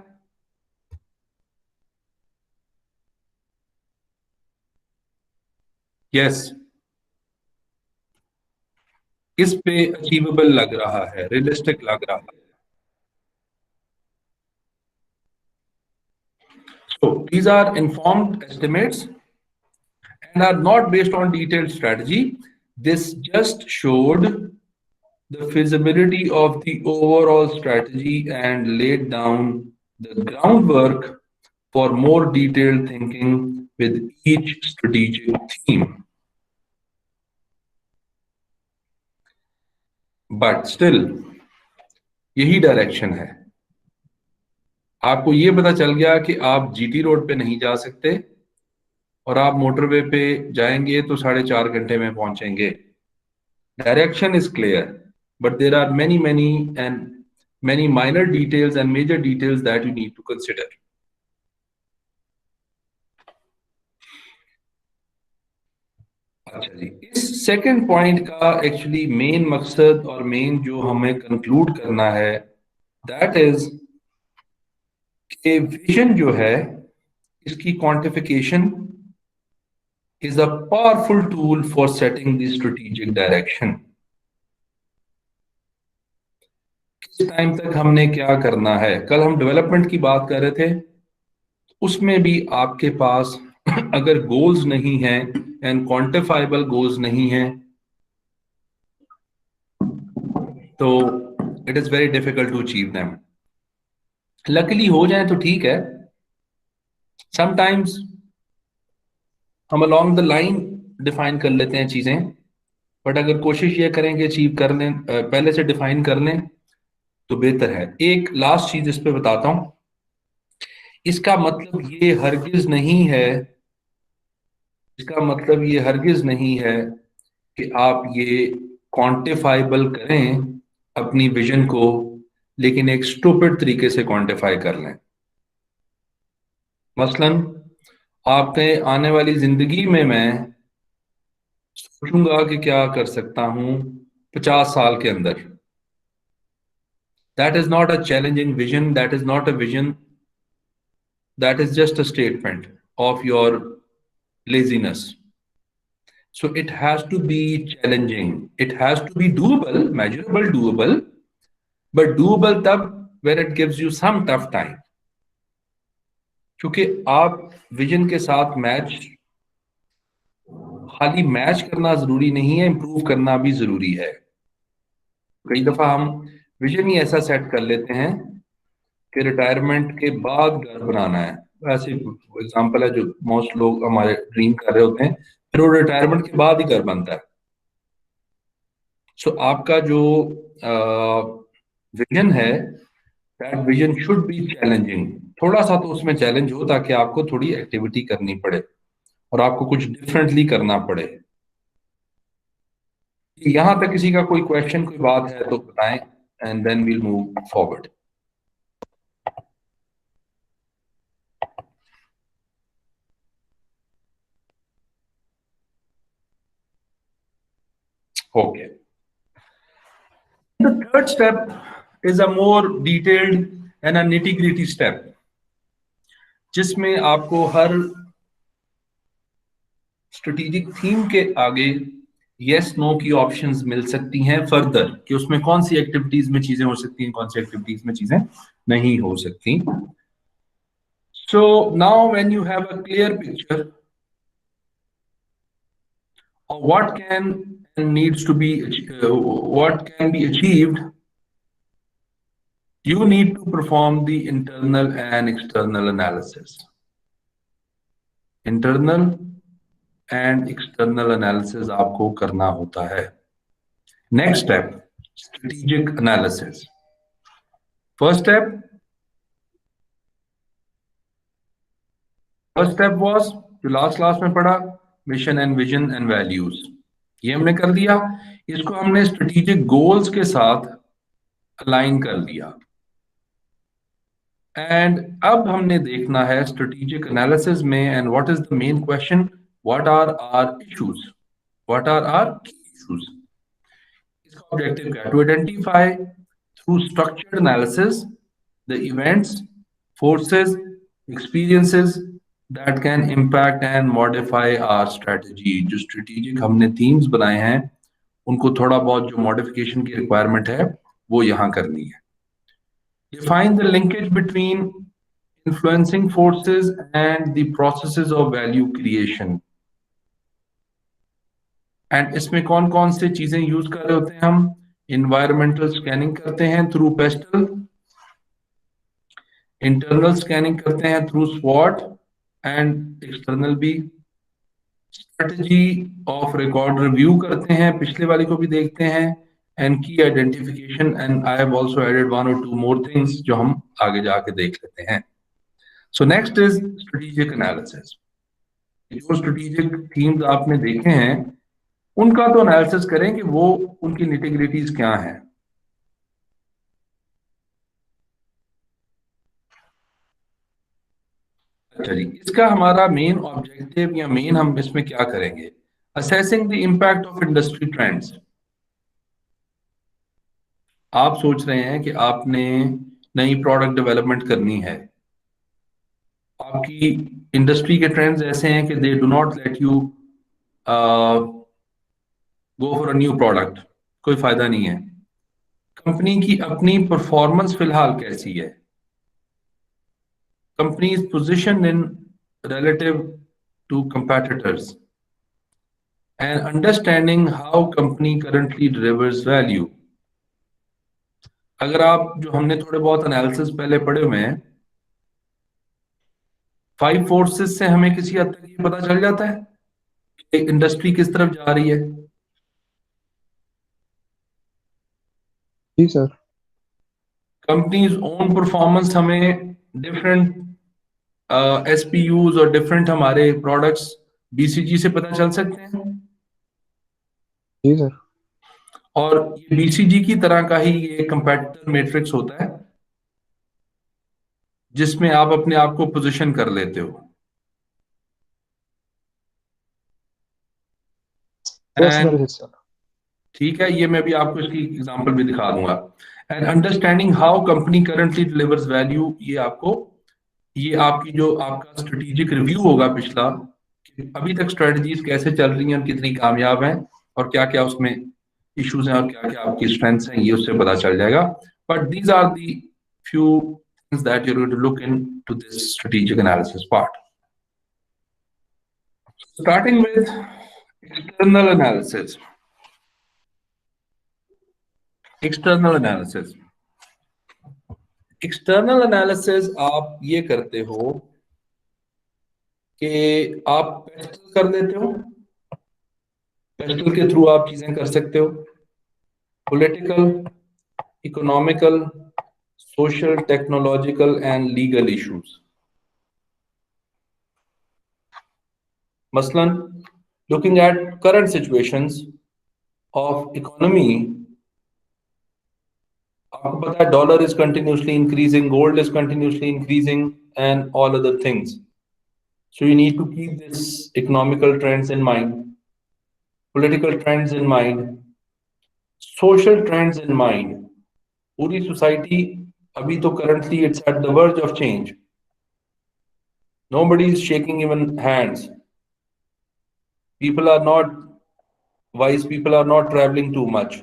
Yes. किस पे अचीवेबल लग रहा है, रियलिस्टिक लग रहा है? So these are informed estimates and are not based on detailed strategy. This just showed the feasibility of the overall strategy and laid down the groundwork for more detailed thinking with each strategic theme. But still, यही direction है. आपको ये पता चल गया कि आप GT road पे नहीं जा सकते और आप मोटरवे पे जाएंगे तो 4.5 घंटे में पहुंचेंगे. Direction is clear, but there are many minor details and major details that you need to consider. अच्छा जी, इस सेकंड पॉइंट का एक्चुअली मेन मकसद और मेन जो हमें कंक्लूड करना है, दैट इज कि विजन जो है इसकी quantification is a powerful tool for setting the strategic direction. किस टाइम तक हमने क्या करना है? कल हम डेवलपमेंट की बात कर रहे थे, उसमें भी आपके पास अगर गोल्स नहीं हैं एंड क्वांटिफाइबल गोल्स नहीं हैं तो it is very difficult to achieve them. Luckily हो जाए तो ठीक है, समटाइम्स हम अलोंग द लाइन डिफाइन कर लेते हैं चीजें, बट अगर कोशिश ये करें कि अचीव कर लें, पहले से डिफाइन कर लें तो बेहतर है. एक लास्ट चीज इस पे बताता हूं. इसका मतलब ये हरगिज नहीं है, इसका मतलब ये हरगिज नहीं है कि आप ये क्वांटिफाइबल करें अपनी विजन को, लेकिन एक स्टूपिड तरीके से क्वांटिफाई कर लें. मसलन आपके आने वाली जिंदगी में मैं सोचूंगा कि क्या कर सकता हूं 50 साल के अंदर. That is not a challenging vision, that is not a vision, that is just a statement of your laziness. So it has to be challenging, it has to be doable, measurable, doable, but doable tab when it gives you some tough time. क्योंकि आप vision के साथ match, खाली match करना जरूरी नहीं है, improve करना भी जरूरी है. कई दफा हम विजन ही ऐसा सेट कर लेते हैं कि रिटायरमेंट के बाद घर बनाना है. ऐसे एग्जांपल है जो मोस्ट लोग हमारे ड्रीम कर रहे होते हैं, फिर वो रिटायरमेंट के बाद ही घर बनता है. सो आपका जो विजन है, that vision should be challenging. थोड़ा सा तो उसमें चैलेंज हो ताकि आपको थोड़ी एक्टिविटी करनी पड़े और आपको कुछ डिफरेंटली करना पड़े. यहां तक किसी का कोई क्वेश्चन, कोई बात है तो बताएं, and then we'll move forward. Okay. The third step is a more detailed and a nitty-gritty step, जिसमें आपको हर स्ट्रेटेजिक थीम के आगे यस नो की ऑप्शंस मिल सकती हैं फर्दर, कि उसमें कौन सी एक्टिविटीज में चीजें हो सकती हैं, कौन सी एक्टिविटीज में चीजें नहीं हो सकती. So now when you have a clear picture of what can and needs to be what can be achieved, you need to perform the internal and external analysis. Internal and external analysis आपको करना होता है. Next step, strategic analysis. First step was जो last class में पढ़ा, mission and vision and values. ये हमने कर दिया, इसको हमने स्ट्रेटेजिक गोल्स के साथ अलाइन कर दिया. एंड अब हमने देखना है स्ट्रेटेजिक एनालिसिस में, and what is the main question, what are our issues, what are our key issues. इसका ऑब्जेक्टिव क्या है? To identify through structured analysis the events, forces, experiences that can impact and modify our strategy. जो strategic हमने themes बनाए हैं उनको थोड़ा बहुत जो मॉडिफिकेशन की रिक्वायरमेंट है वो यहाँ करनी है। Define the linkage between influencing forces and the processes of value creation। And इसमें कौन कौन से चीजें यूज कर रहे होते हैं हम? इन्वायरमेंटल स्कैनिंग करते हैं थ्रू पेस्टल, इंटरनल स्कैनिंग करते हैं थ्रू स्वॉट एंड एक्सटर्नल भी, स्ट्रेटजी ऑफ रिकॉर्ड रिव्यू करते हैं, पिछले वाली को भी देखते हैं, and key identification. And I have also added 1 or 2 more things जो हम आगे जाके देख लेते हैं। So next is strategic analysis. जो स्ट्रेटेजिक थीम्स आपने देखे हैं उनका तो एनालिसिस करें कि वो उनकी निटिग्रिटीज क्या हैं। अच्छा जी, इसका हमारा मेन ऑब्जेक्टिव या मेन हम इसमें क्या करेंगे? Assessing the impact of industry trends. आप सोच रहे हैं कि आपने नई प्रोडक्ट डेवलपमेंट करनी है, आपकी इंडस्ट्री के ट्रेंड्स ऐसे हैं कि they do not let you go for a new product, कोई फायदा नहीं है। कंपनी की अपनी परफॉर्मेंस फिलहाल कैसी है, company is position in relative to competitors, and understanding how company currently delivers value. अगर आप जो हमने थोड़े बहुत एनालिसिस पहले पढ़े हुए हैं, 5 फोर्सेस से हमें किसी हद तक ये पता चल जाता है कि इंडस्ट्री किस तरफ जा रही है। जी सर। कंपनीज ओन परफॉर्मेंस हमें डिफरेंट एसपीयूज और डिफरेंट हमारे प्रोडक्ट्स बीसीजी से पता चल सकते हैं। जी सर। और ये बीसीजी की तरह का ही ये कंपेटिटर मैट्रिक्स होता है जिसमें आप अपने आप को पोजीशन कर लेते हो। ठीक है, ये मैं भी आपको इसकी एग्जांपल भी दिखा दूंगा। And understanding how company currently delivers value, ये आपकी जो आपका स्ट्रेटेजिक रिव्यू होगा पिछला, कि अभी तक स्ट्रेटजीज कैसे चल रही हैं, कितनी कामयाब हैं और क्या क्या उसमें इश्यूज हैं और क्या क्या आपकी स्ट्रेंथ्स हैं, ये उससे पता चल जाएगा। But these are the few things that you are going to look into this strategic analysis part. Starting with external analysis. External analysis, external analysis आप ये करते हो कि आप पेस्टल कर देते हो, पेस्टल के थ्रू आप चीजें कर सकते हो, political, economical, social, technological and legal issues. मसलन looking at current situations of economy, आपको पता है dollar is continuously increasing, gold is continuously increasing and all other things. So you need to keep this economical trends in mind, political trends in mind, social trends in mind. पूरी society अभी तो currently it's at the verge of change. Nobody is shaking even hands. People are not wise. People are not traveling too much.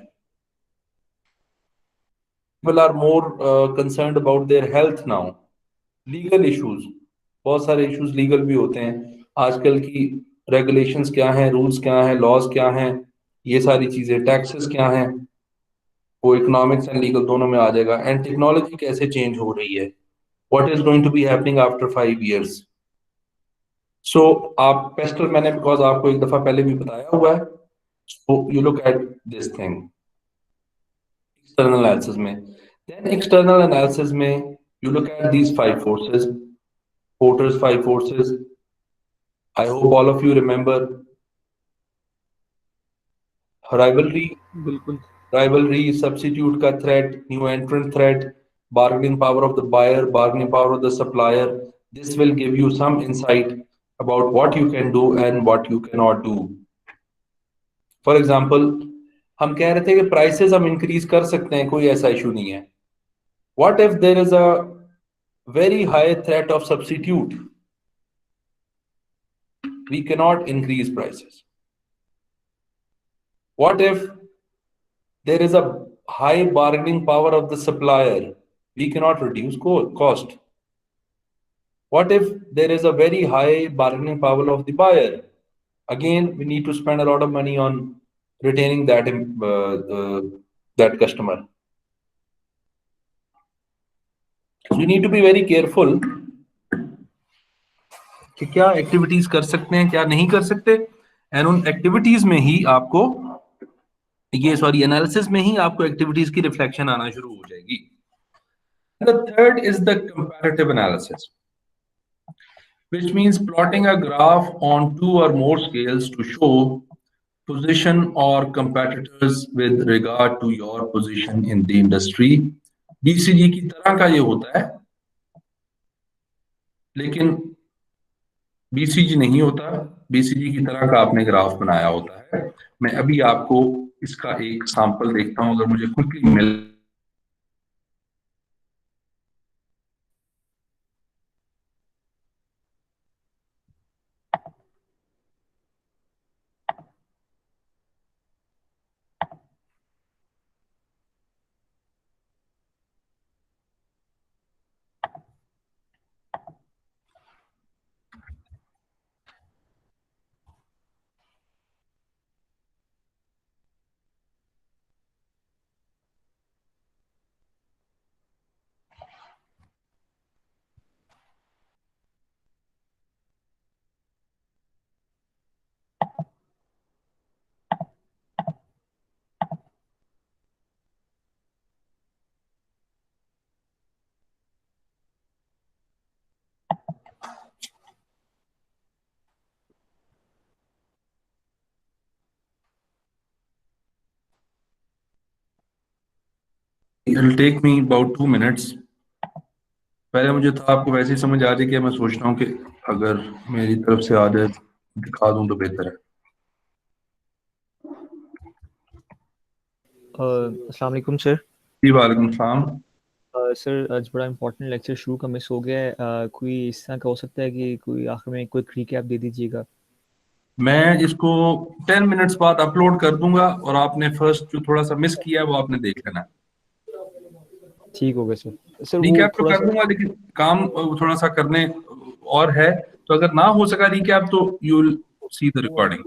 People are more concerned about their health now. Legal issues. बहुत सारे issues legal भी होते हैं आजकल की। Regulations क्या हैं, rules क्या हैं, लॉज क्या हैं, ये सारी चीजें, टैक्सेस क्या हैं, वो इकोनॉमिक्स एंड लीगल दोनों में आ जाएगा। एंड टेक्नोलॉजी कैसे चेंज हो रही है, what is going to be happening after 5 years। So आप पेस्टल, मैंने बिकॉज आपको एक दफा पहले भी बताया हुआ है, so you look at this thing external analysis में। देन एक्सटर्नल एनालिसिस में you look at these 5 forces, Porter's 5 forces. I hope all of you remember rivalry, substitute का threat, new entrant threat, bargaining power of the buyer, bargaining power of the supplier. This will give you some insight about what you can do and what you cannot do. For example, हम कह रहे थे कि prices हम increase कर सकते हैं, कोई ऐसा इशू नहीं है. What if there is a very high threat of substitute? We can not increase prices. What if there is a high bargaining power of the supplier? We cannot reduce cost. What if there is a very high bargaining power of the buyer? Again, we need to spend a lot of money on retaining that customer. So you need to be very careful कि क्या activities कर सकते हैं, क्या नहीं कर सकते, and उन एक्टिविटीज में ही आपको एनालिसिस में ही आपको एक्टिविटीज की रिफ्लेक्शन आना शुरू हो जाएगी. The third is the comparative analysis, which means plotting a graph on two or more scales to show position or competitors with regard to your position in the industry. BCG की तरह का ये होता है, लेकिन BCG नहीं होता. BCG की तरह का आपने ग्राफ बनाया होता है. मैं अभी आपको इसका एक सैंपल देखता हूं, अगर मुझे quickly mill. It'll take me about 2 minutes. पहले मुझे था आपको वैसे ही समझ आ जाए कि मैं सोच रहा हूँ कि अगर मेरी तरफ से आ जाए दिखा दूं तो बेहतर है. अस्सलाम वालेकुम सर. जी वालेकुम सलाम. सर आज बड़ा इंपॉर्टेंट लेक्चर शुरू का मिस हो गया है. कोई इस तरह का हो सकता है कि कोई आखिर में क्विक रिकैप दे दीजिएगा. मैं इसको 10 मिनट्स बाद अपलोड कर दूंगा और आपने फर्स्ट जो थोड़ा सा मिस किया है वो आपने देख लेना है. ठीक हो गया सर. सर वो रिकैप तो थोड़ा कर सा दूंगा, लेकिन काम थोड़ा सा करने और है, तो अगर ना हो सका रिकैप तो you will see the recording.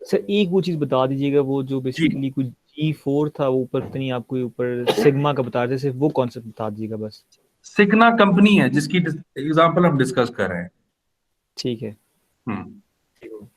Sir एक वो चीज़ बता दीजिएगा, वो जो जी, बेसिकली कुछ G4 था, वो ऊपर पता नहीं आपको ऊपर सिग्मा का बता रहे थे, सिर्फ वो कॉन्सेप्ट बता दीजिएगा बस. सिग्ना कंपनी है जिसकी एग्जांपल हम डिस्कस कर रहे हैं. ठीक है. हम्म. ठीक हो.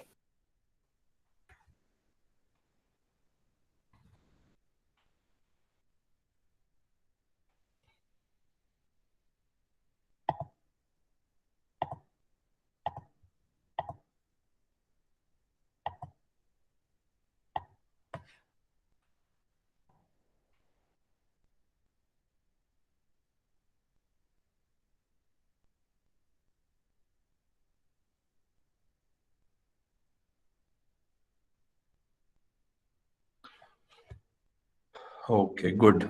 Okay good.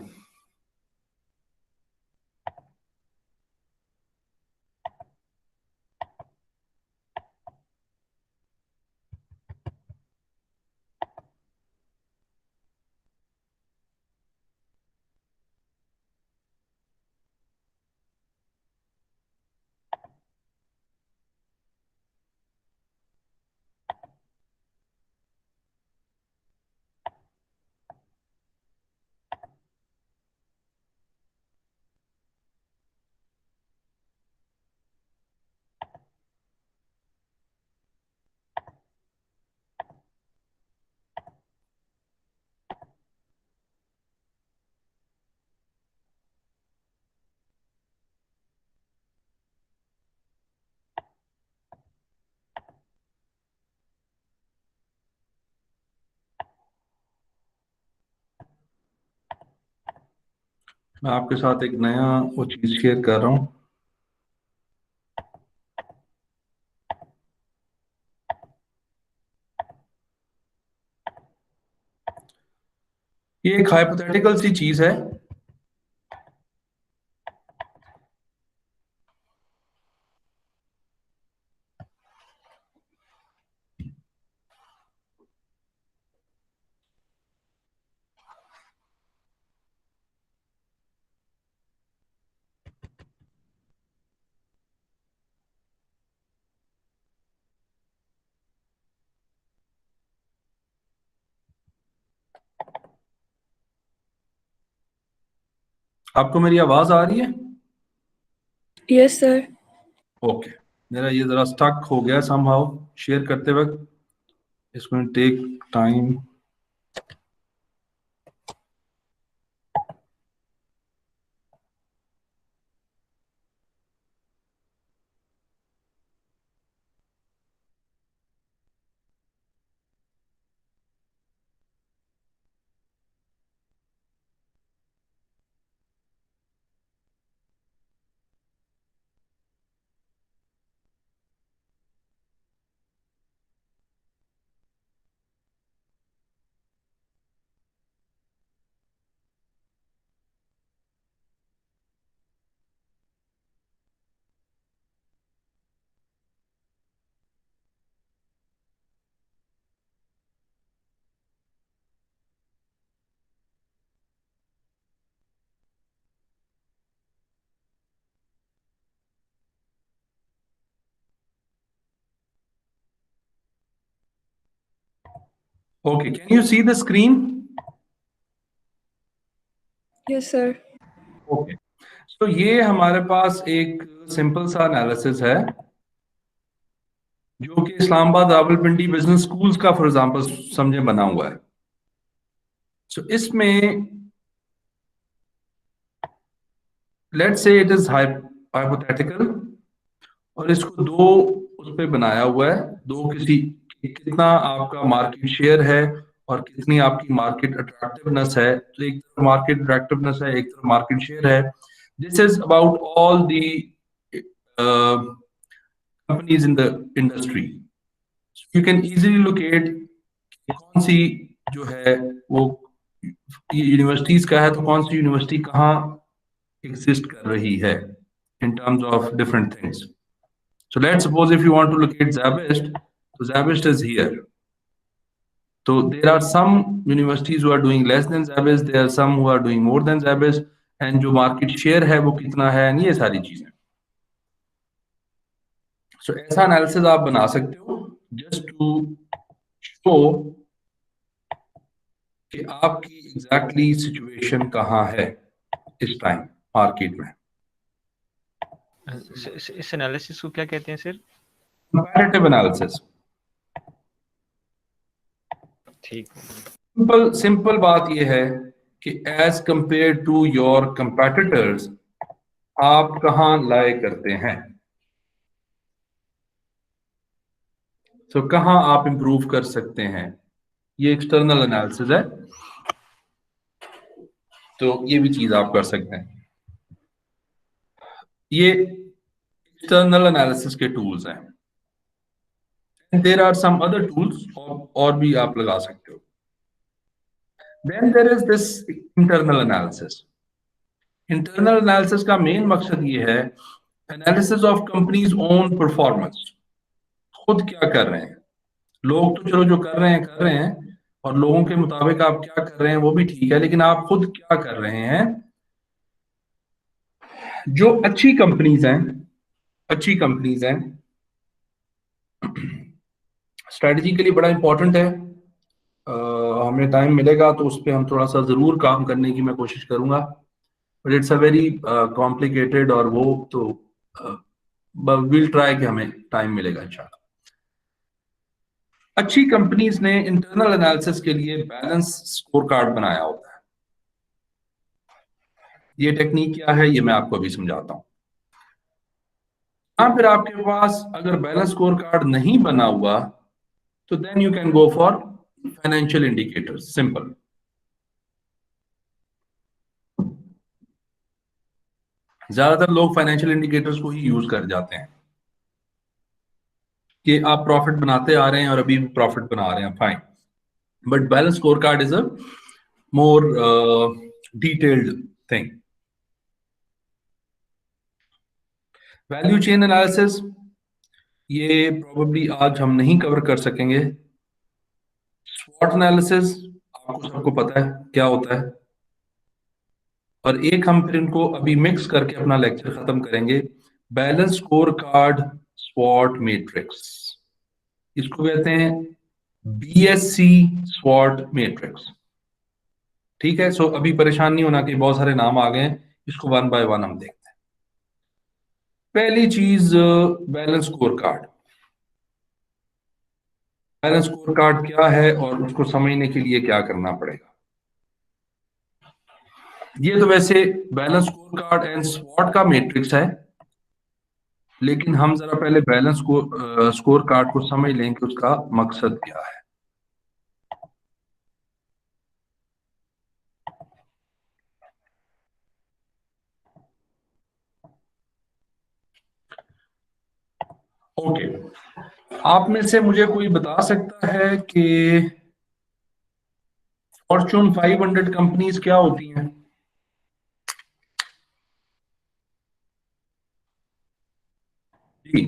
मैं आपके साथ एक नया वो चीज शेयर कर रहा हूँ. ये एक हाइपोथेटिकल सी चीज है। आपको मेरी आवाज आ रही है? Yes sir. ओके, मेरा ये जरा स्टक हो गया समहाउ शेयर करते वक्त, इसको take time. Okay, can you see the screen? Yes sir. Okay, so ये हमारे पास एक सिंपल सा एनालिसिस है जो कि इस्लामाबाद रावलपिंडी बिजनेस स्कूल्स का फॉर एग्जांपल समझे बना हुआ है। So इसमें let's say it is hypothetical और इसको दो उस पे बनाया हुआ है, दो किसी कितना आपका मार्केट शेयर है और कितनी आपकी मार्केट अट्रैक्टिवनेस है। तो एक तरफ मार्केट अट्रैक्टिवनेस है, एक तरफ मार्केट शेयर है। This is about all the companies in the industry. You can easily locate कौन सी जो है वो यूनिवर्सिटीज का है, तो कौन सी यूनिवर्सिटी कहाँ एग्जिस्ट कर रही है in terms of different things. So let's suppose if you want to locate Zabist, so Zabist is here. So there are some universities who are doing less than Zabist, there are some who are doing more than Zabist, and जो market share है वो कितना है, ये सारी चीजें। So ऐसा analysis आप बना सकते हो just to show कि आपकी exactly situation कहाँ है इस time market में। इस एनालिसिस को क्या कहते हैं सर? Comparative analysis। ठीक। सिंपल बात यह है कि as compare to your competitors आप कहां लाए करते हैं, तो कहां आप इंप्रूव कर सकते हैं। ये एक्सटर्नल एनालिसिस है, तो ये भी चीज आप कर सकते हैं। ये एक्सटर्नल एनालिसिस के टूल्स हैं। There are some other tools और भी आप लगा सकते हो। Then there is this internal analysis. Internal analysis का मेन मकसद ये है analysis of company's own performance। खुद क्या कर रहे हैं लोग, तो चलो जो कर रहे हैं और लोगों के मुताबिक आप क्या कर रहे हैं वो भी ठीक है, लेकिन आप खुद क्या कर रहे हैं। जो अच्छी कंपनीज हैं स्ट्रेटजी के लिए बड़ा इंपॉर्टेंट है। हमें टाइम मिलेगा तो उस पर हम थोड़ा सा जरूर काम करने की मैं कोशिश करूंगा, but it's a very complicated और वो तो विल ट्राई कि हमें टाइम मिलेगा इंशाल्लाह। अच्छी कंपनीज ने इंटरनल एनालिसिस के लिए बैलेंस स्कोर कार्ड बनाया होता है। ये टेक्निक क्या है ये मैं आपको अभी समझाता हूं। फिर आपके पास अगर बैलेंस स्कोर कार्ड नहीं बना हुआ तो then you can go for financial indicators. Simple. ज्यादातर लोग फाइनेंशियल इंडिकेटर्स को ही यूज कर जाते हैं कि आप प्रॉफिट बनाते आ रहे हैं और अभी प्रॉफिट बना रहे हैं, fine, but balance score card is a more detailed thing. Value chain analysis, ये probably आज हम नहीं cover कर सकेंगे. SWOT analysis, आपको सबको पता है क्या होता है, और एक हम फिर इनको अभी मिक्स करके अपना लेक्चर खत्म करेंगे. बैलेंस स्कोर कार्ड स्वॉट मैट्रिक्स, इसको कहते हैं BSC स्वॉट मैट्रिक्स. ठीक है, सो अभी परेशान नहीं होना कि बहुत सारे नाम आ गए हैं, इसको वन बाय वन हम देखते हैं. पहली चीज balance score card. Balance score card क्या है और उसको समझने के लिए क्या करना पड़ेगा. ये तो वैसे बैलेंस स्कोर कार्ड एंड स्वॉट का मैट्रिक्स है, लेकिन हम जरा पहले बैलेंस स्कोर कार्ड को समझ लें कि उसका मकसद क्या है. ओके, आप में से मुझे कोई बता सकता है कि फॉर्च्यून 500 कंपनीज क्या होती हैं? जी,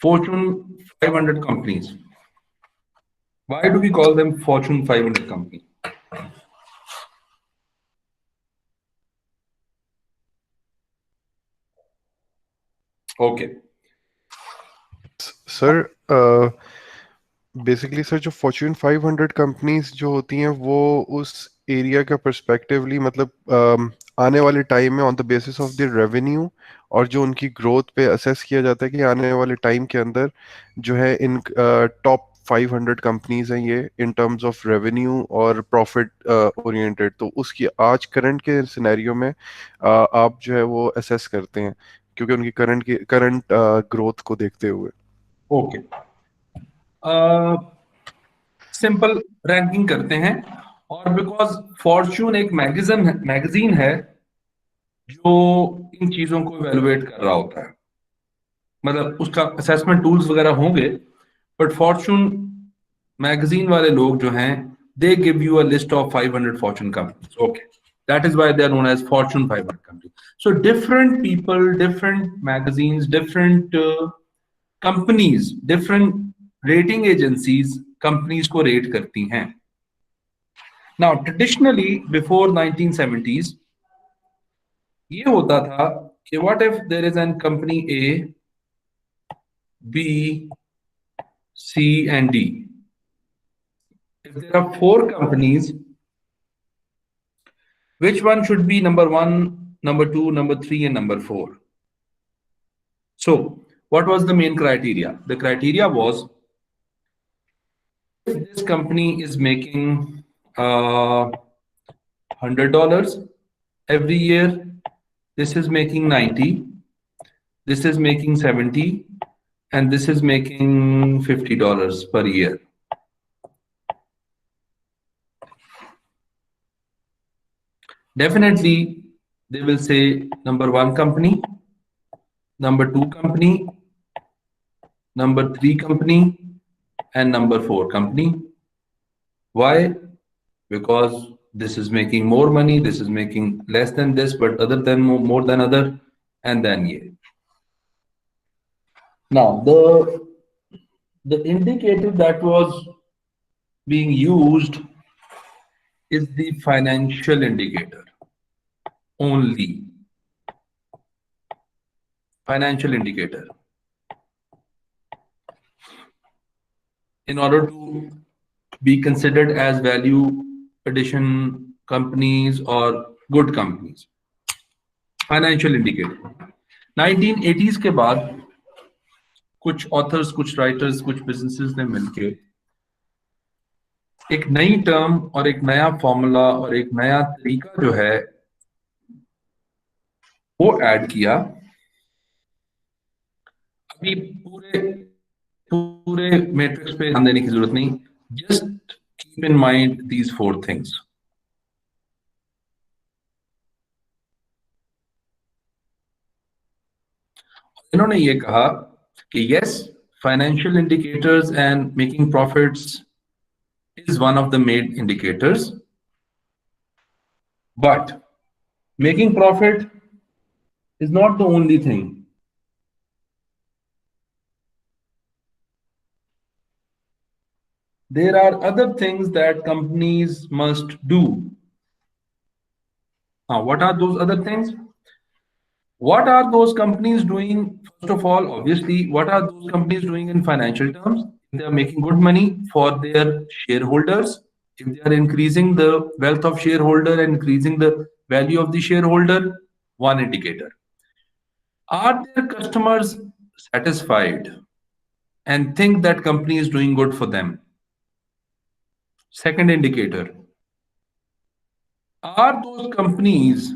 Fortune 500 companies. Why do we call them Fortune 500 company? Okay. Sir basically sir जो फॉर्च्यून 500 कंपनीज जो होती हैं वो उस एरिया का पर्सपेक्टिवली मतलब आने वाले टाइम में on the basis of the revenue और जो उनकी ग्रोथ पे असेस किया जाता है कि आने वाले टाइम के अंदर जो है इन टॉप 500 कंपनीज हैं ये इन टर्म्स ऑफ रेवेन्यू और प्रॉफिट ओरिएंटेड, तो उसकी आज करंट के सिनेरियो में आप जो है वो असेस करते हैं क्योंकि उनकी करंट ग्रोथ को देखते हुए. ओके, सिंपल रैंकिंग करते हैं, और बिकॉज फॉर्च्यून एक मैगजीन है जो इन चीजों को इवेलुएट कर रहा होता है, मतलब उसका असेसमेंट टूल्स वगैरह होंगे, बट फॉर्च्यून मैगजीन वाले लोग जो हैं they give you a list of 500 Fortune companies. Okay, that is why they are known as Fortune 500 companies. So different people, different magazines, different companies, different rating agencies companies को rate करती हैं. Now traditionally before 1970s ये होता था कि what if there is an company A, B, C and D. If there are 4 companies, which one should be number 1, number 2, number 3 and number 4? So what was the main criteria? The criteria was if this company is making $100 every year, this is making 90, this is making 70, and this is making $50 per year. Definitely they will say number 1 company, number 2 company, number 3 company and number 4 company. Why? Because this is making more money, this is making less than this, but other than more than other, and then yeah. Now the indicator that was being used is the financial indicator only. Financial indicator. In order to be considered as value addition companies or good companies. Financial indicator. 1980s के बाद कुछ authors, कुछ writers, कुछ businesses ने मिलके एक नई term और एक नया फॉर्मूला और एक नया तरीका जो है वो ऐड किया. अभी पूरे मैट्रिक्स पे ध्यान देने की जरूरत नहीं, just keep in mind these 4 things. इन्होंने ये कहा कि yes, financial indicators and making profits is one of the main indicators. But making profit is not the only thing. There are other things that companies must do. Now, what are those other things? What are those companies doing? First of all, obviously, what are those companies doing in financial terms? If they are making good money for their shareholders, if they are increasing the wealth of shareholder and increasing the value of the shareholder, one indicator. Are their customers satisfied and think that company is doing good for them? Second indicator. Are those companies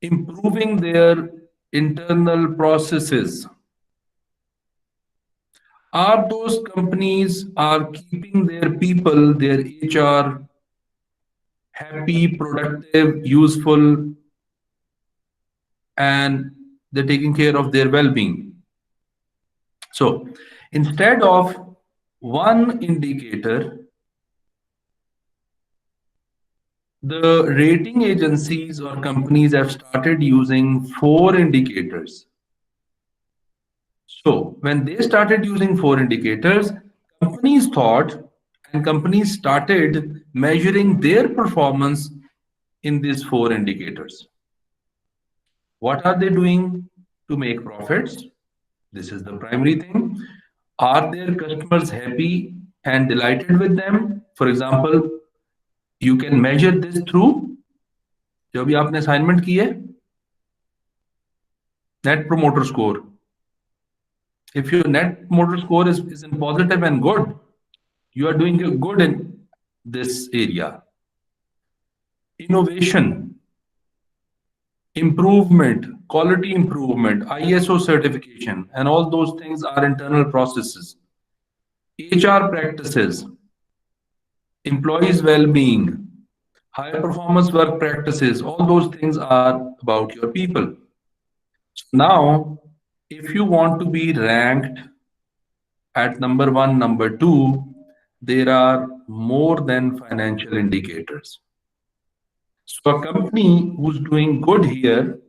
improving their internal processes? Are those companies are keeping their people, their HR, happy, productive, useful, and they're taking care of their well-being? So instead of one indicator, the rating agencies or companies have started using 4 indicators. So when they started using 4 indicators, companies thought and companies started measuring their performance in these 4 indicators. What are they doing to make profits? This is the primary thing. Are their customers happy and delighted with them? For example, you can measure this through जो भी आपने assignment की है, net promoter score. If your net promoter score is in positive and good, you are doing good in this area. Innovation, improvement, quality improvement, ISO certification, and all those things are internal processes. HR practices, employees' well-being, high performance work practices, all those things are about your people. Now, if you want to be ranked at number 1, number 2, there are more than financial indicators. So a company who's doing good here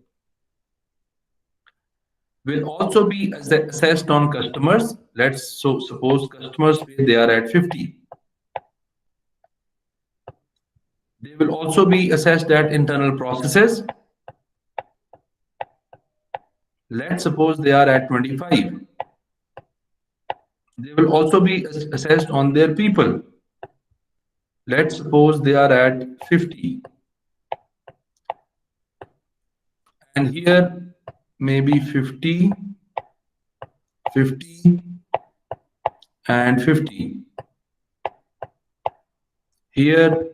will also be assessed on customers. Let's suppose customers, they are at 50. They will also be assessed at internal processes. Let's suppose they are at 25. They will also be assessed on their people. Let's suppose they are at 50. And here maybe 50, 50, and 50. Here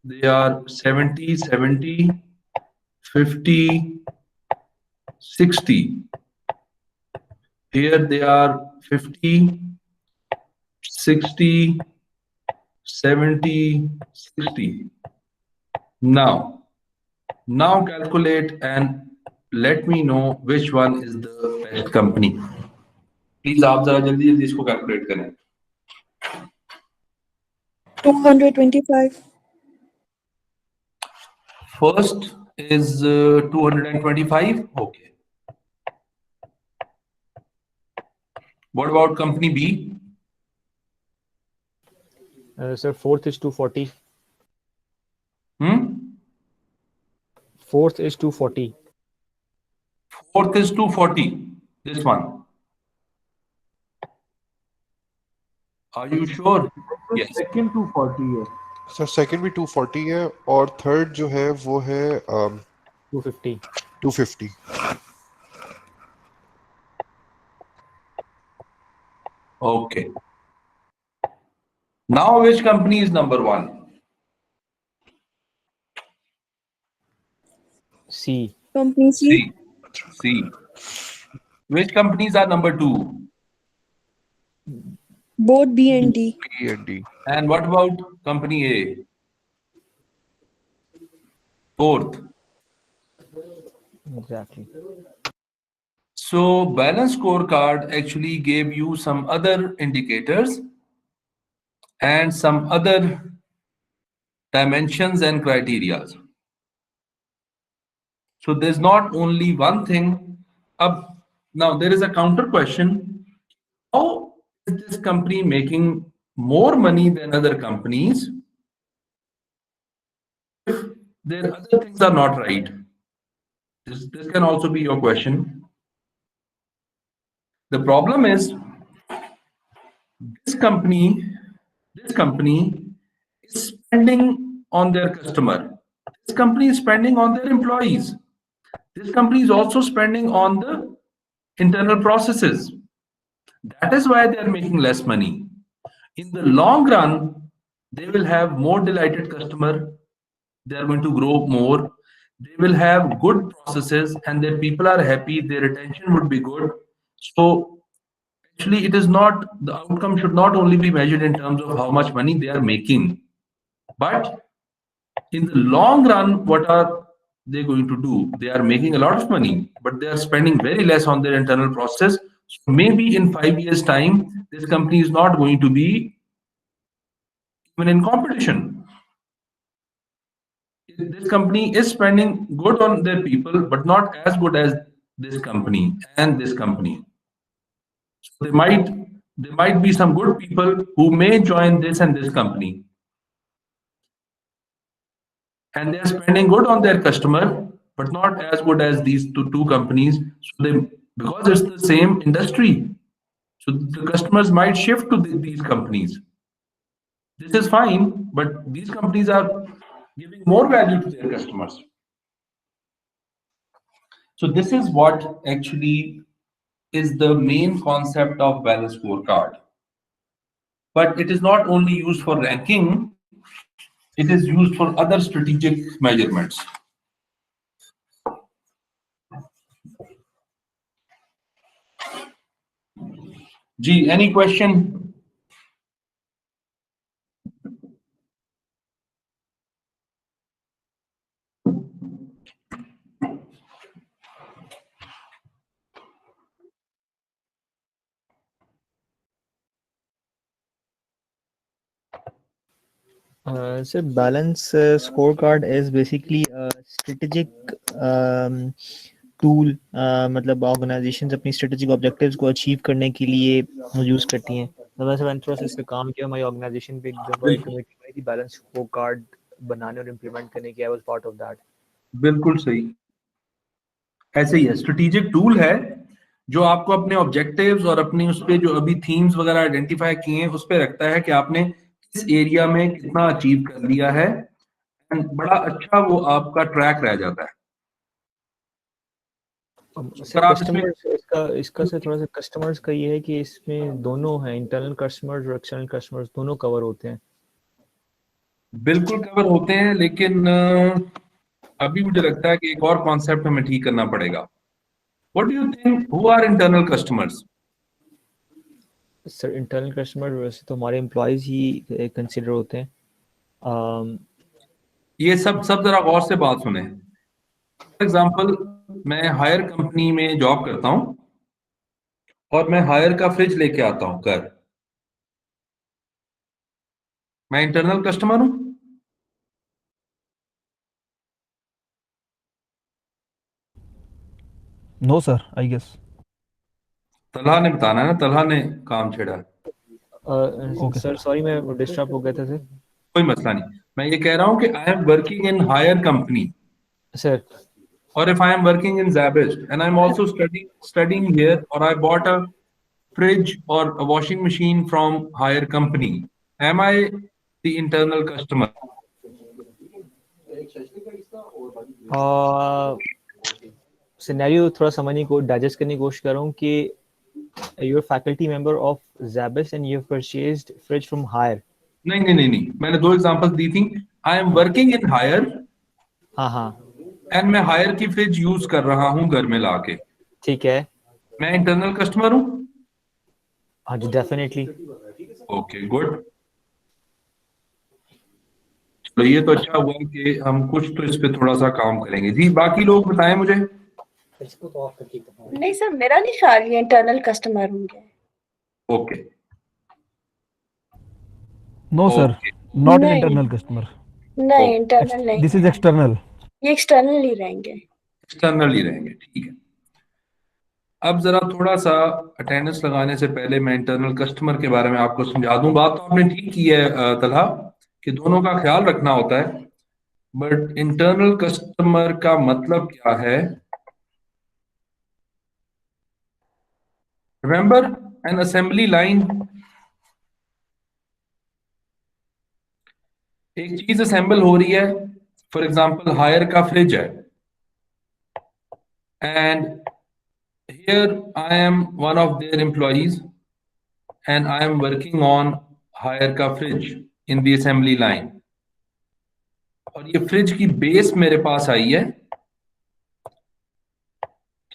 they are 70, 70, 50, 60. Here they are 50, 60, 70, 60. Now calculate and let me know which one is the best company. Please आप जरा जल्दी जल्दी इसको calculate करें. 225. First is 225. Okay. What about company B? Sir, fourth is 240. Fourth is 240. Fourth is 240. This one. Are you sure? Yes. Second 240 है. Sir second भी 240 है और थर्ड जो है वो है 250. 250. Okay. Now which company is number 1? C. Company C. C. Which companies are number 2? Both B and D. B and D. And what about company A? Fourth. Exactly. So balance scorecard actually gave you some other indicators and some other dimensions and criteria. So there's not only one thing. Now there is a counter question. How is this company making more money than other companies if their other things are not right? This can also be your question. The problem is this company is spending on their customer. This company is spending on their employees. This company is also spending on the internal processes. That is why they are making less money. In the long run, they will have more delighted customer. They are going to grow more. They will have good processes and their people are happy. Their retention would be good. So actually, it is not, the outcome should not only be measured in terms of how much money they are making, but in the long run, what are they going to do? They are making a lot of money, but they are spending very less on their internal process. So maybe in 5 years' time, this company is not going to be even in competition. This company is spending good on their people, but not as good as this company and this company. So there might be some good people who may join this and this company, and they're spending good on their customer, but not as good as these two companies. So they, because it's the same industry, so the customers might shift to these companies. This is fine, but these companies are giving more value to their customers. So this is what actually is the main concept of balance scorecard. But it is not only used for ranking, it is used for other strategic measurements. Ji, any question? Sir, balance scorecard is basically a strategic tool. मतलब organizations अपनी strategic objectives को achieve करने के लिए use करती हैं. तो वैसे मैंने थोड़ा सा इस पे काम किया हमारी organization पे, जब हमारी committee में थी balance scorecard बनाने और implement करने की, I was part of that. बिल्कुल सही, ऐसे ही है. स्ट्रेटेजिक टूल है जो आपको अपने ऑब्जेक्टिव्स और अपनी उस पे जो अभी थीम्स वगैरह आइडेंटिफाई किए हैं उस पे रखता है कि आपने किस एरिया में कितना अचीव कर लिया है, एंड बड़ा अच्छा वो आपका ट्रैक रह जाता है. इसका से थोड़ा सा कस्टमर्स का ये है कि इसमें दोनों हैं, इंटरनल कस्टमर्स और एक्सटर्नल कस्टमर्स दोनों कवर होते हैं. बिल्कुल कवर होते हैं, लेकिन अभी मुझे लगता है कि एक और कॉन्सेप्ट हमें ठीक करना पड़ेगा. What do you think? Who are internal customers? Sir internal customer वैसे तो हमारे एम्प्लॉयज ही कंसीडर होते हैं. ये सब जरा गौर से बात सुने. फॉर एग्जांपल, मैं हायर कंपनी में जॉब करता हूं और मैं हायर का फ्रिज लेके आता हूं घर. मैं इंटरनल कस्टमर हूं? No sir, I guess. Talha ने बताना है ना, तलहा ने काम छेड़ा. सर सॉरी मैं डिस्टर्ब हो गया था सर. कोई मसला नहीं. मैं ये कह रहा हूं कि I am working in Haier company sir, or if I am working in Zabist and I'm also studying here, or I bought a fridge or a washing machine from higher company, am I the internal customer? Scenario थोड़ा समझने को digest करने की कोशिश कर रहा हूँ कि you're a faculty member of Zabist and you've purchased fridge from higher. नहीं, मैंने दो एग्जांपल्स दी थी. I am working in higher. हाँ एंड मैं हायर की फ्रिज यूज कर रहा हूं घर में लाके. ठीक है. मैं इंटरनल कस्टमर हूं? हाँ जी, डेफिनेटली. Okay, good. तो ये तो अच्छा हुआ कि हम कुछ तो इस पे थोड़ा सा काम करेंगे. जी, बाकी लोग बताएं मुझे. इसको तो ऑफ करके नहीं सर, मेरा नहीं ख्याल ये इंटरनल कस्टमर होंगे। Okay No, sir. Okay Not an नहीं internal customer. नहीं, इंटरनल नहीं This is है, external. ये एक्सटर्नल ही रहेंगे। एक्सटर्नल ही रहेंगे, ठीक है। अब जरा थोड़ा सा अटेंडेंस लगाने से पहले मैं इंटरनल कस्टमर के बारे में आपको समझा दूं। बात तो आपने ठीक की है तलहा, कि दोनों का ख्याल रखना होता है, बट इंटरनल कस्टमर का मतलब क्या है? रिमेंबर एन असेंबली लाइन, एक चीज असेंबल हो रही है, फॉर एग्जांपल हायर का फ्रिज है, and here I am one of their employees and I am working on hire का fridge in the assembly line, और ये फ्रिज की बेस मेरे पास आई है।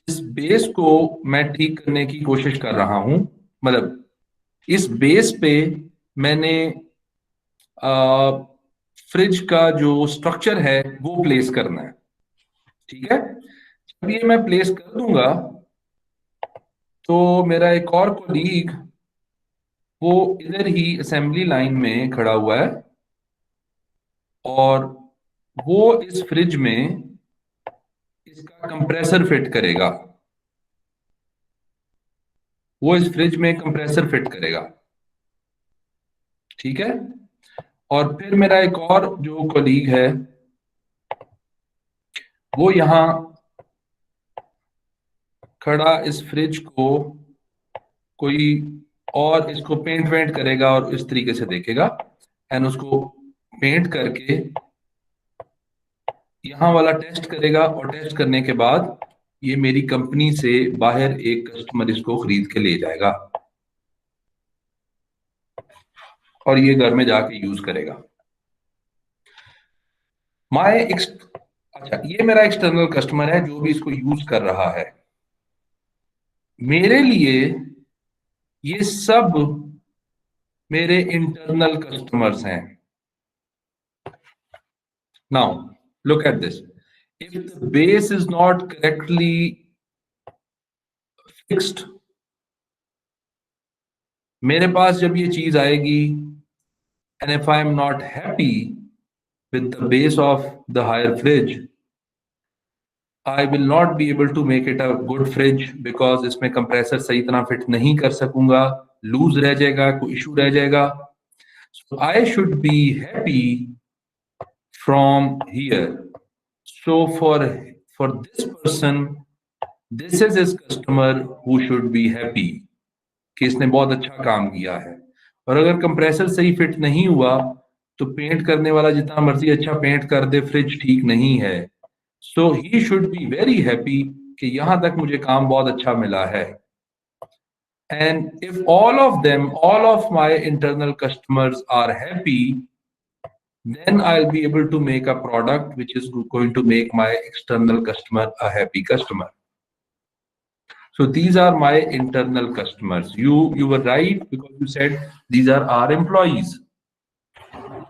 इस बेस को मैं ठीक करने की कोशिश कर रहा हूं, मतलब इस बेस पे मैंने फ्रिज का जो स्ट्रक्चर है वो प्लेस करना है, ठीक है। जब ये मैं प्लेस कर दूंगा तो मेरा एक और कोलीग वो इधर ही असेंबली लाइन में खड़ा हुआ है, और वो इस फ्रिज में इसका कंप्रेसर फिट करेगा, वो इस फ्रिज में कंप्रेसर फिट करेगा, ठीक है। और फिर मेरा एक और जो कोलीग है वो यहां खड़ा इस फ्रिज को कोई और इसको पेंट वेंट करेगा और इस तरीके से देखेगा, एंड उसको पेंट करके यहां वाला टेस्ट करेगा, और टेस्ट करने के बाद ये मेरी कंपनी से बाहर एक कस्टमर इसको खरीद के ले जाएगा और ये घर में जाके यूज करेगा। अच्छा, ये मेरा एक्सटर्नल कस्टमर है जो भी इसको यूज कर रहा है। मेरे लिए ये सब मेरे इंटरनल कस्टमर्स हैं। Now look at this. If the base is not correctly fixed, मेरे पास जब ये चीज आएगी, and if I am not happy with the base of the higher fridge, I will not be able to make it a good fridge because इसमें compressor सही तरह fit नहीं कर सकूंगा, लूज रह जाएगा, कोई इशू रह जाएगा। So I should be happy from here. So for this person, this is his customer who should be happy कि इसने बहुत अच्छा काम किया है। और अगर कंप्रेसर सही फिट नहीं हुआ तो पेंट करने वाला जितना मर्जी अच्छा पेंट कर दे, फ्रिज ठीक नहीं है। So he should be very happy कि यहां तक मुझे काम बहुत अच्छा मिला है। And if all of my internal customers are happy, then I'll be able to make a product which is going to make my external customer a happy customer. So these are my internal customers. You were right because you said these are our employees.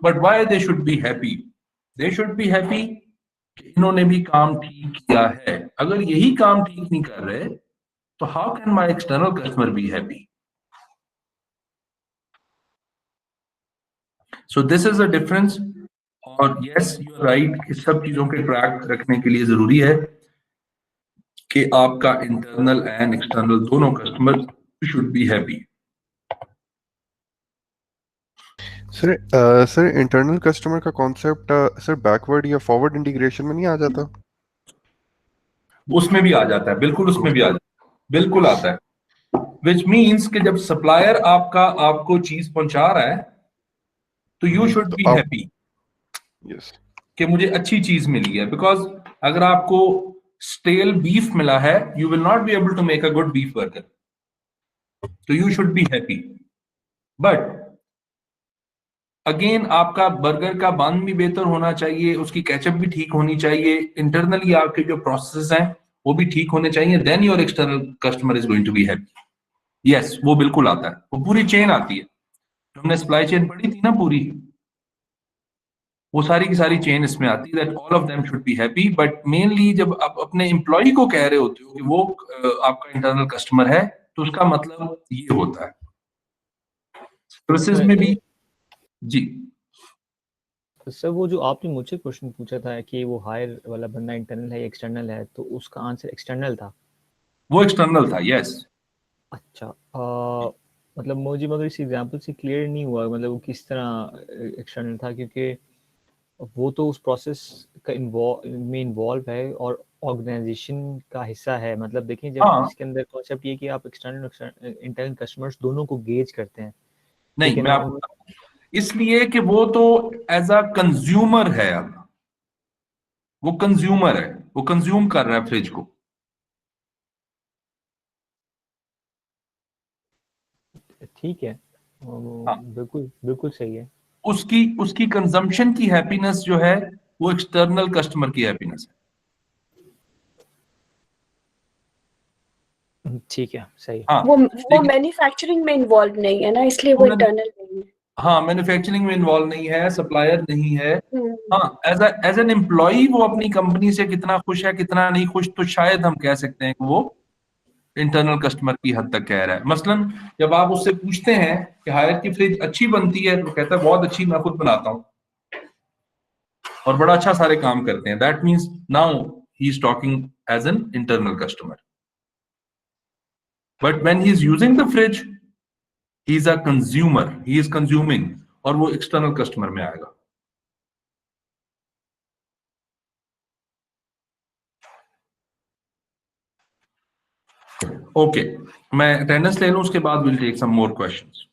But why they should be happy? They should be happy कि इन्होंने भी काम ठीक किया है। अगर यही काम ठीक नहीं कर रहे तो how can my external customer be happy? So this is the difference. और yes, you are right, इस सब चीजों के ट्रैक रखने के लिए जरूरी है कि आपका इंटरनल एंड एक्सटर्नल दोनों customer should be happy. Sir internal customer का कॉन्सेप्ट सर बैकवर्ड या फॉरवर्ड इंटीग्रेशन में नहीं आ जाता? उसमें भी आ जाता है, बिल्कुल उसमें भी आ जाता है, बिल्कुल आता है। विच मीन्स कि जब सप्लायर आपको चीज पहुंचा रहा है तो यू शुड बी हैप्पी कि मुझे अच्छी चीज मिली है। बिकॉज अगर आपको स्टेल बीफ मिला है, you will not be able to make a good beef burger, तो you should be happy. But again आपका बर्गर का बन भी बेहतर होना चाहिए, उसकी केचप भी ठीक होनी चाहिए, इंटरनली आपके जो प्रोसेस हैं वो भी ठीक होने चाहिए, then your external customer is going to be happy. Yes, वो बिल्कुल आता है, वो पूरी चेन आती है। हमने सप्लाई चेन पढ़ी थी ना पूरी, वो सारी की सारी चेन इसमें आती है, that all of them should be happy. But mainly जब आप अपने एम्प्लॉय को कह रहे होते हो कि वो आपका इंटरनल कस्टमर है, तो उसका मतलब ये होता है। सर्विसेज में भी जी सर वो जो आपने मुझसे क्वेश्चन पूछा था कि वो हायर वाला बंदा इंटरनल है या एक्सटर्नल है, तो उसका आंसर एक्सटर्नल था। वो एक्सटर्नल था, यस। अच्छा, मतलब मुझे मगर इस एग्जांपल से क्लियर नहीं हुआ मतलब वो किस तरह एक्सटर्नल था, क्योंकि वो तो उस प्रोसेस का इन्वॉल्व है और ऑर्गेनाइजेशन का हिस्सा है। मतलब देखिए जब हाँ। इसके अंदर कॉन्सेप्ट ये कि आप एक्सटर्नल इंटरनल कस्टमर्स दोनों को गेज करते हैं। नहीं, लेकिन मैं आपको इसलिए कि वो तो एज अ कंज्यूमर है, अब वो कंज्यूमर है, वो कंज्यूम कर रहा है फ्रिज को। ठीक है, हाँ, बिल्कुल बिल्कुल सही है। उसकी उसकी कंजम्पशन की हैप्पीनेस जो है वो एक्सटर्नल कस्टमर की हैप्पीनेस है। ठीक है, सही। हाँ, वो लेकिन मैन्युफैक्चरिंग में इन्वॉल्व नहीं है ना, इसलिए वो इंटरनल नहीं है। हाँ, मैन्युफैक्चरिंग में इन्वॉल्व नहीं है, सप्लायर नहीं है। हम्म, हाँ, एज एन एम्प्लॉय वो अपनी कंपनी से कितना खुश है कितना नहीं खुश, तो शायद हम कह सकते हैं कि वो इंटरनल कस्टमर की हद तक कह रहा है। मसलन जब आप उससे पूछते हैं कि हायर की फ्रिज अच्छी बनती है, तो कहता है बहुत अच्छी, मैं खुद बनाता हूँ और बड़ा अच्छा सारे काम करते हैं। That means now he is talking as an internal customer. But when he is using the fridge, he is a consumer, he is consuming, और वो एक्सटर्नल कस्टमर में आएगा। ओके, मैं अटेंडेंस ले लूं, उसके बाद will take some more questions.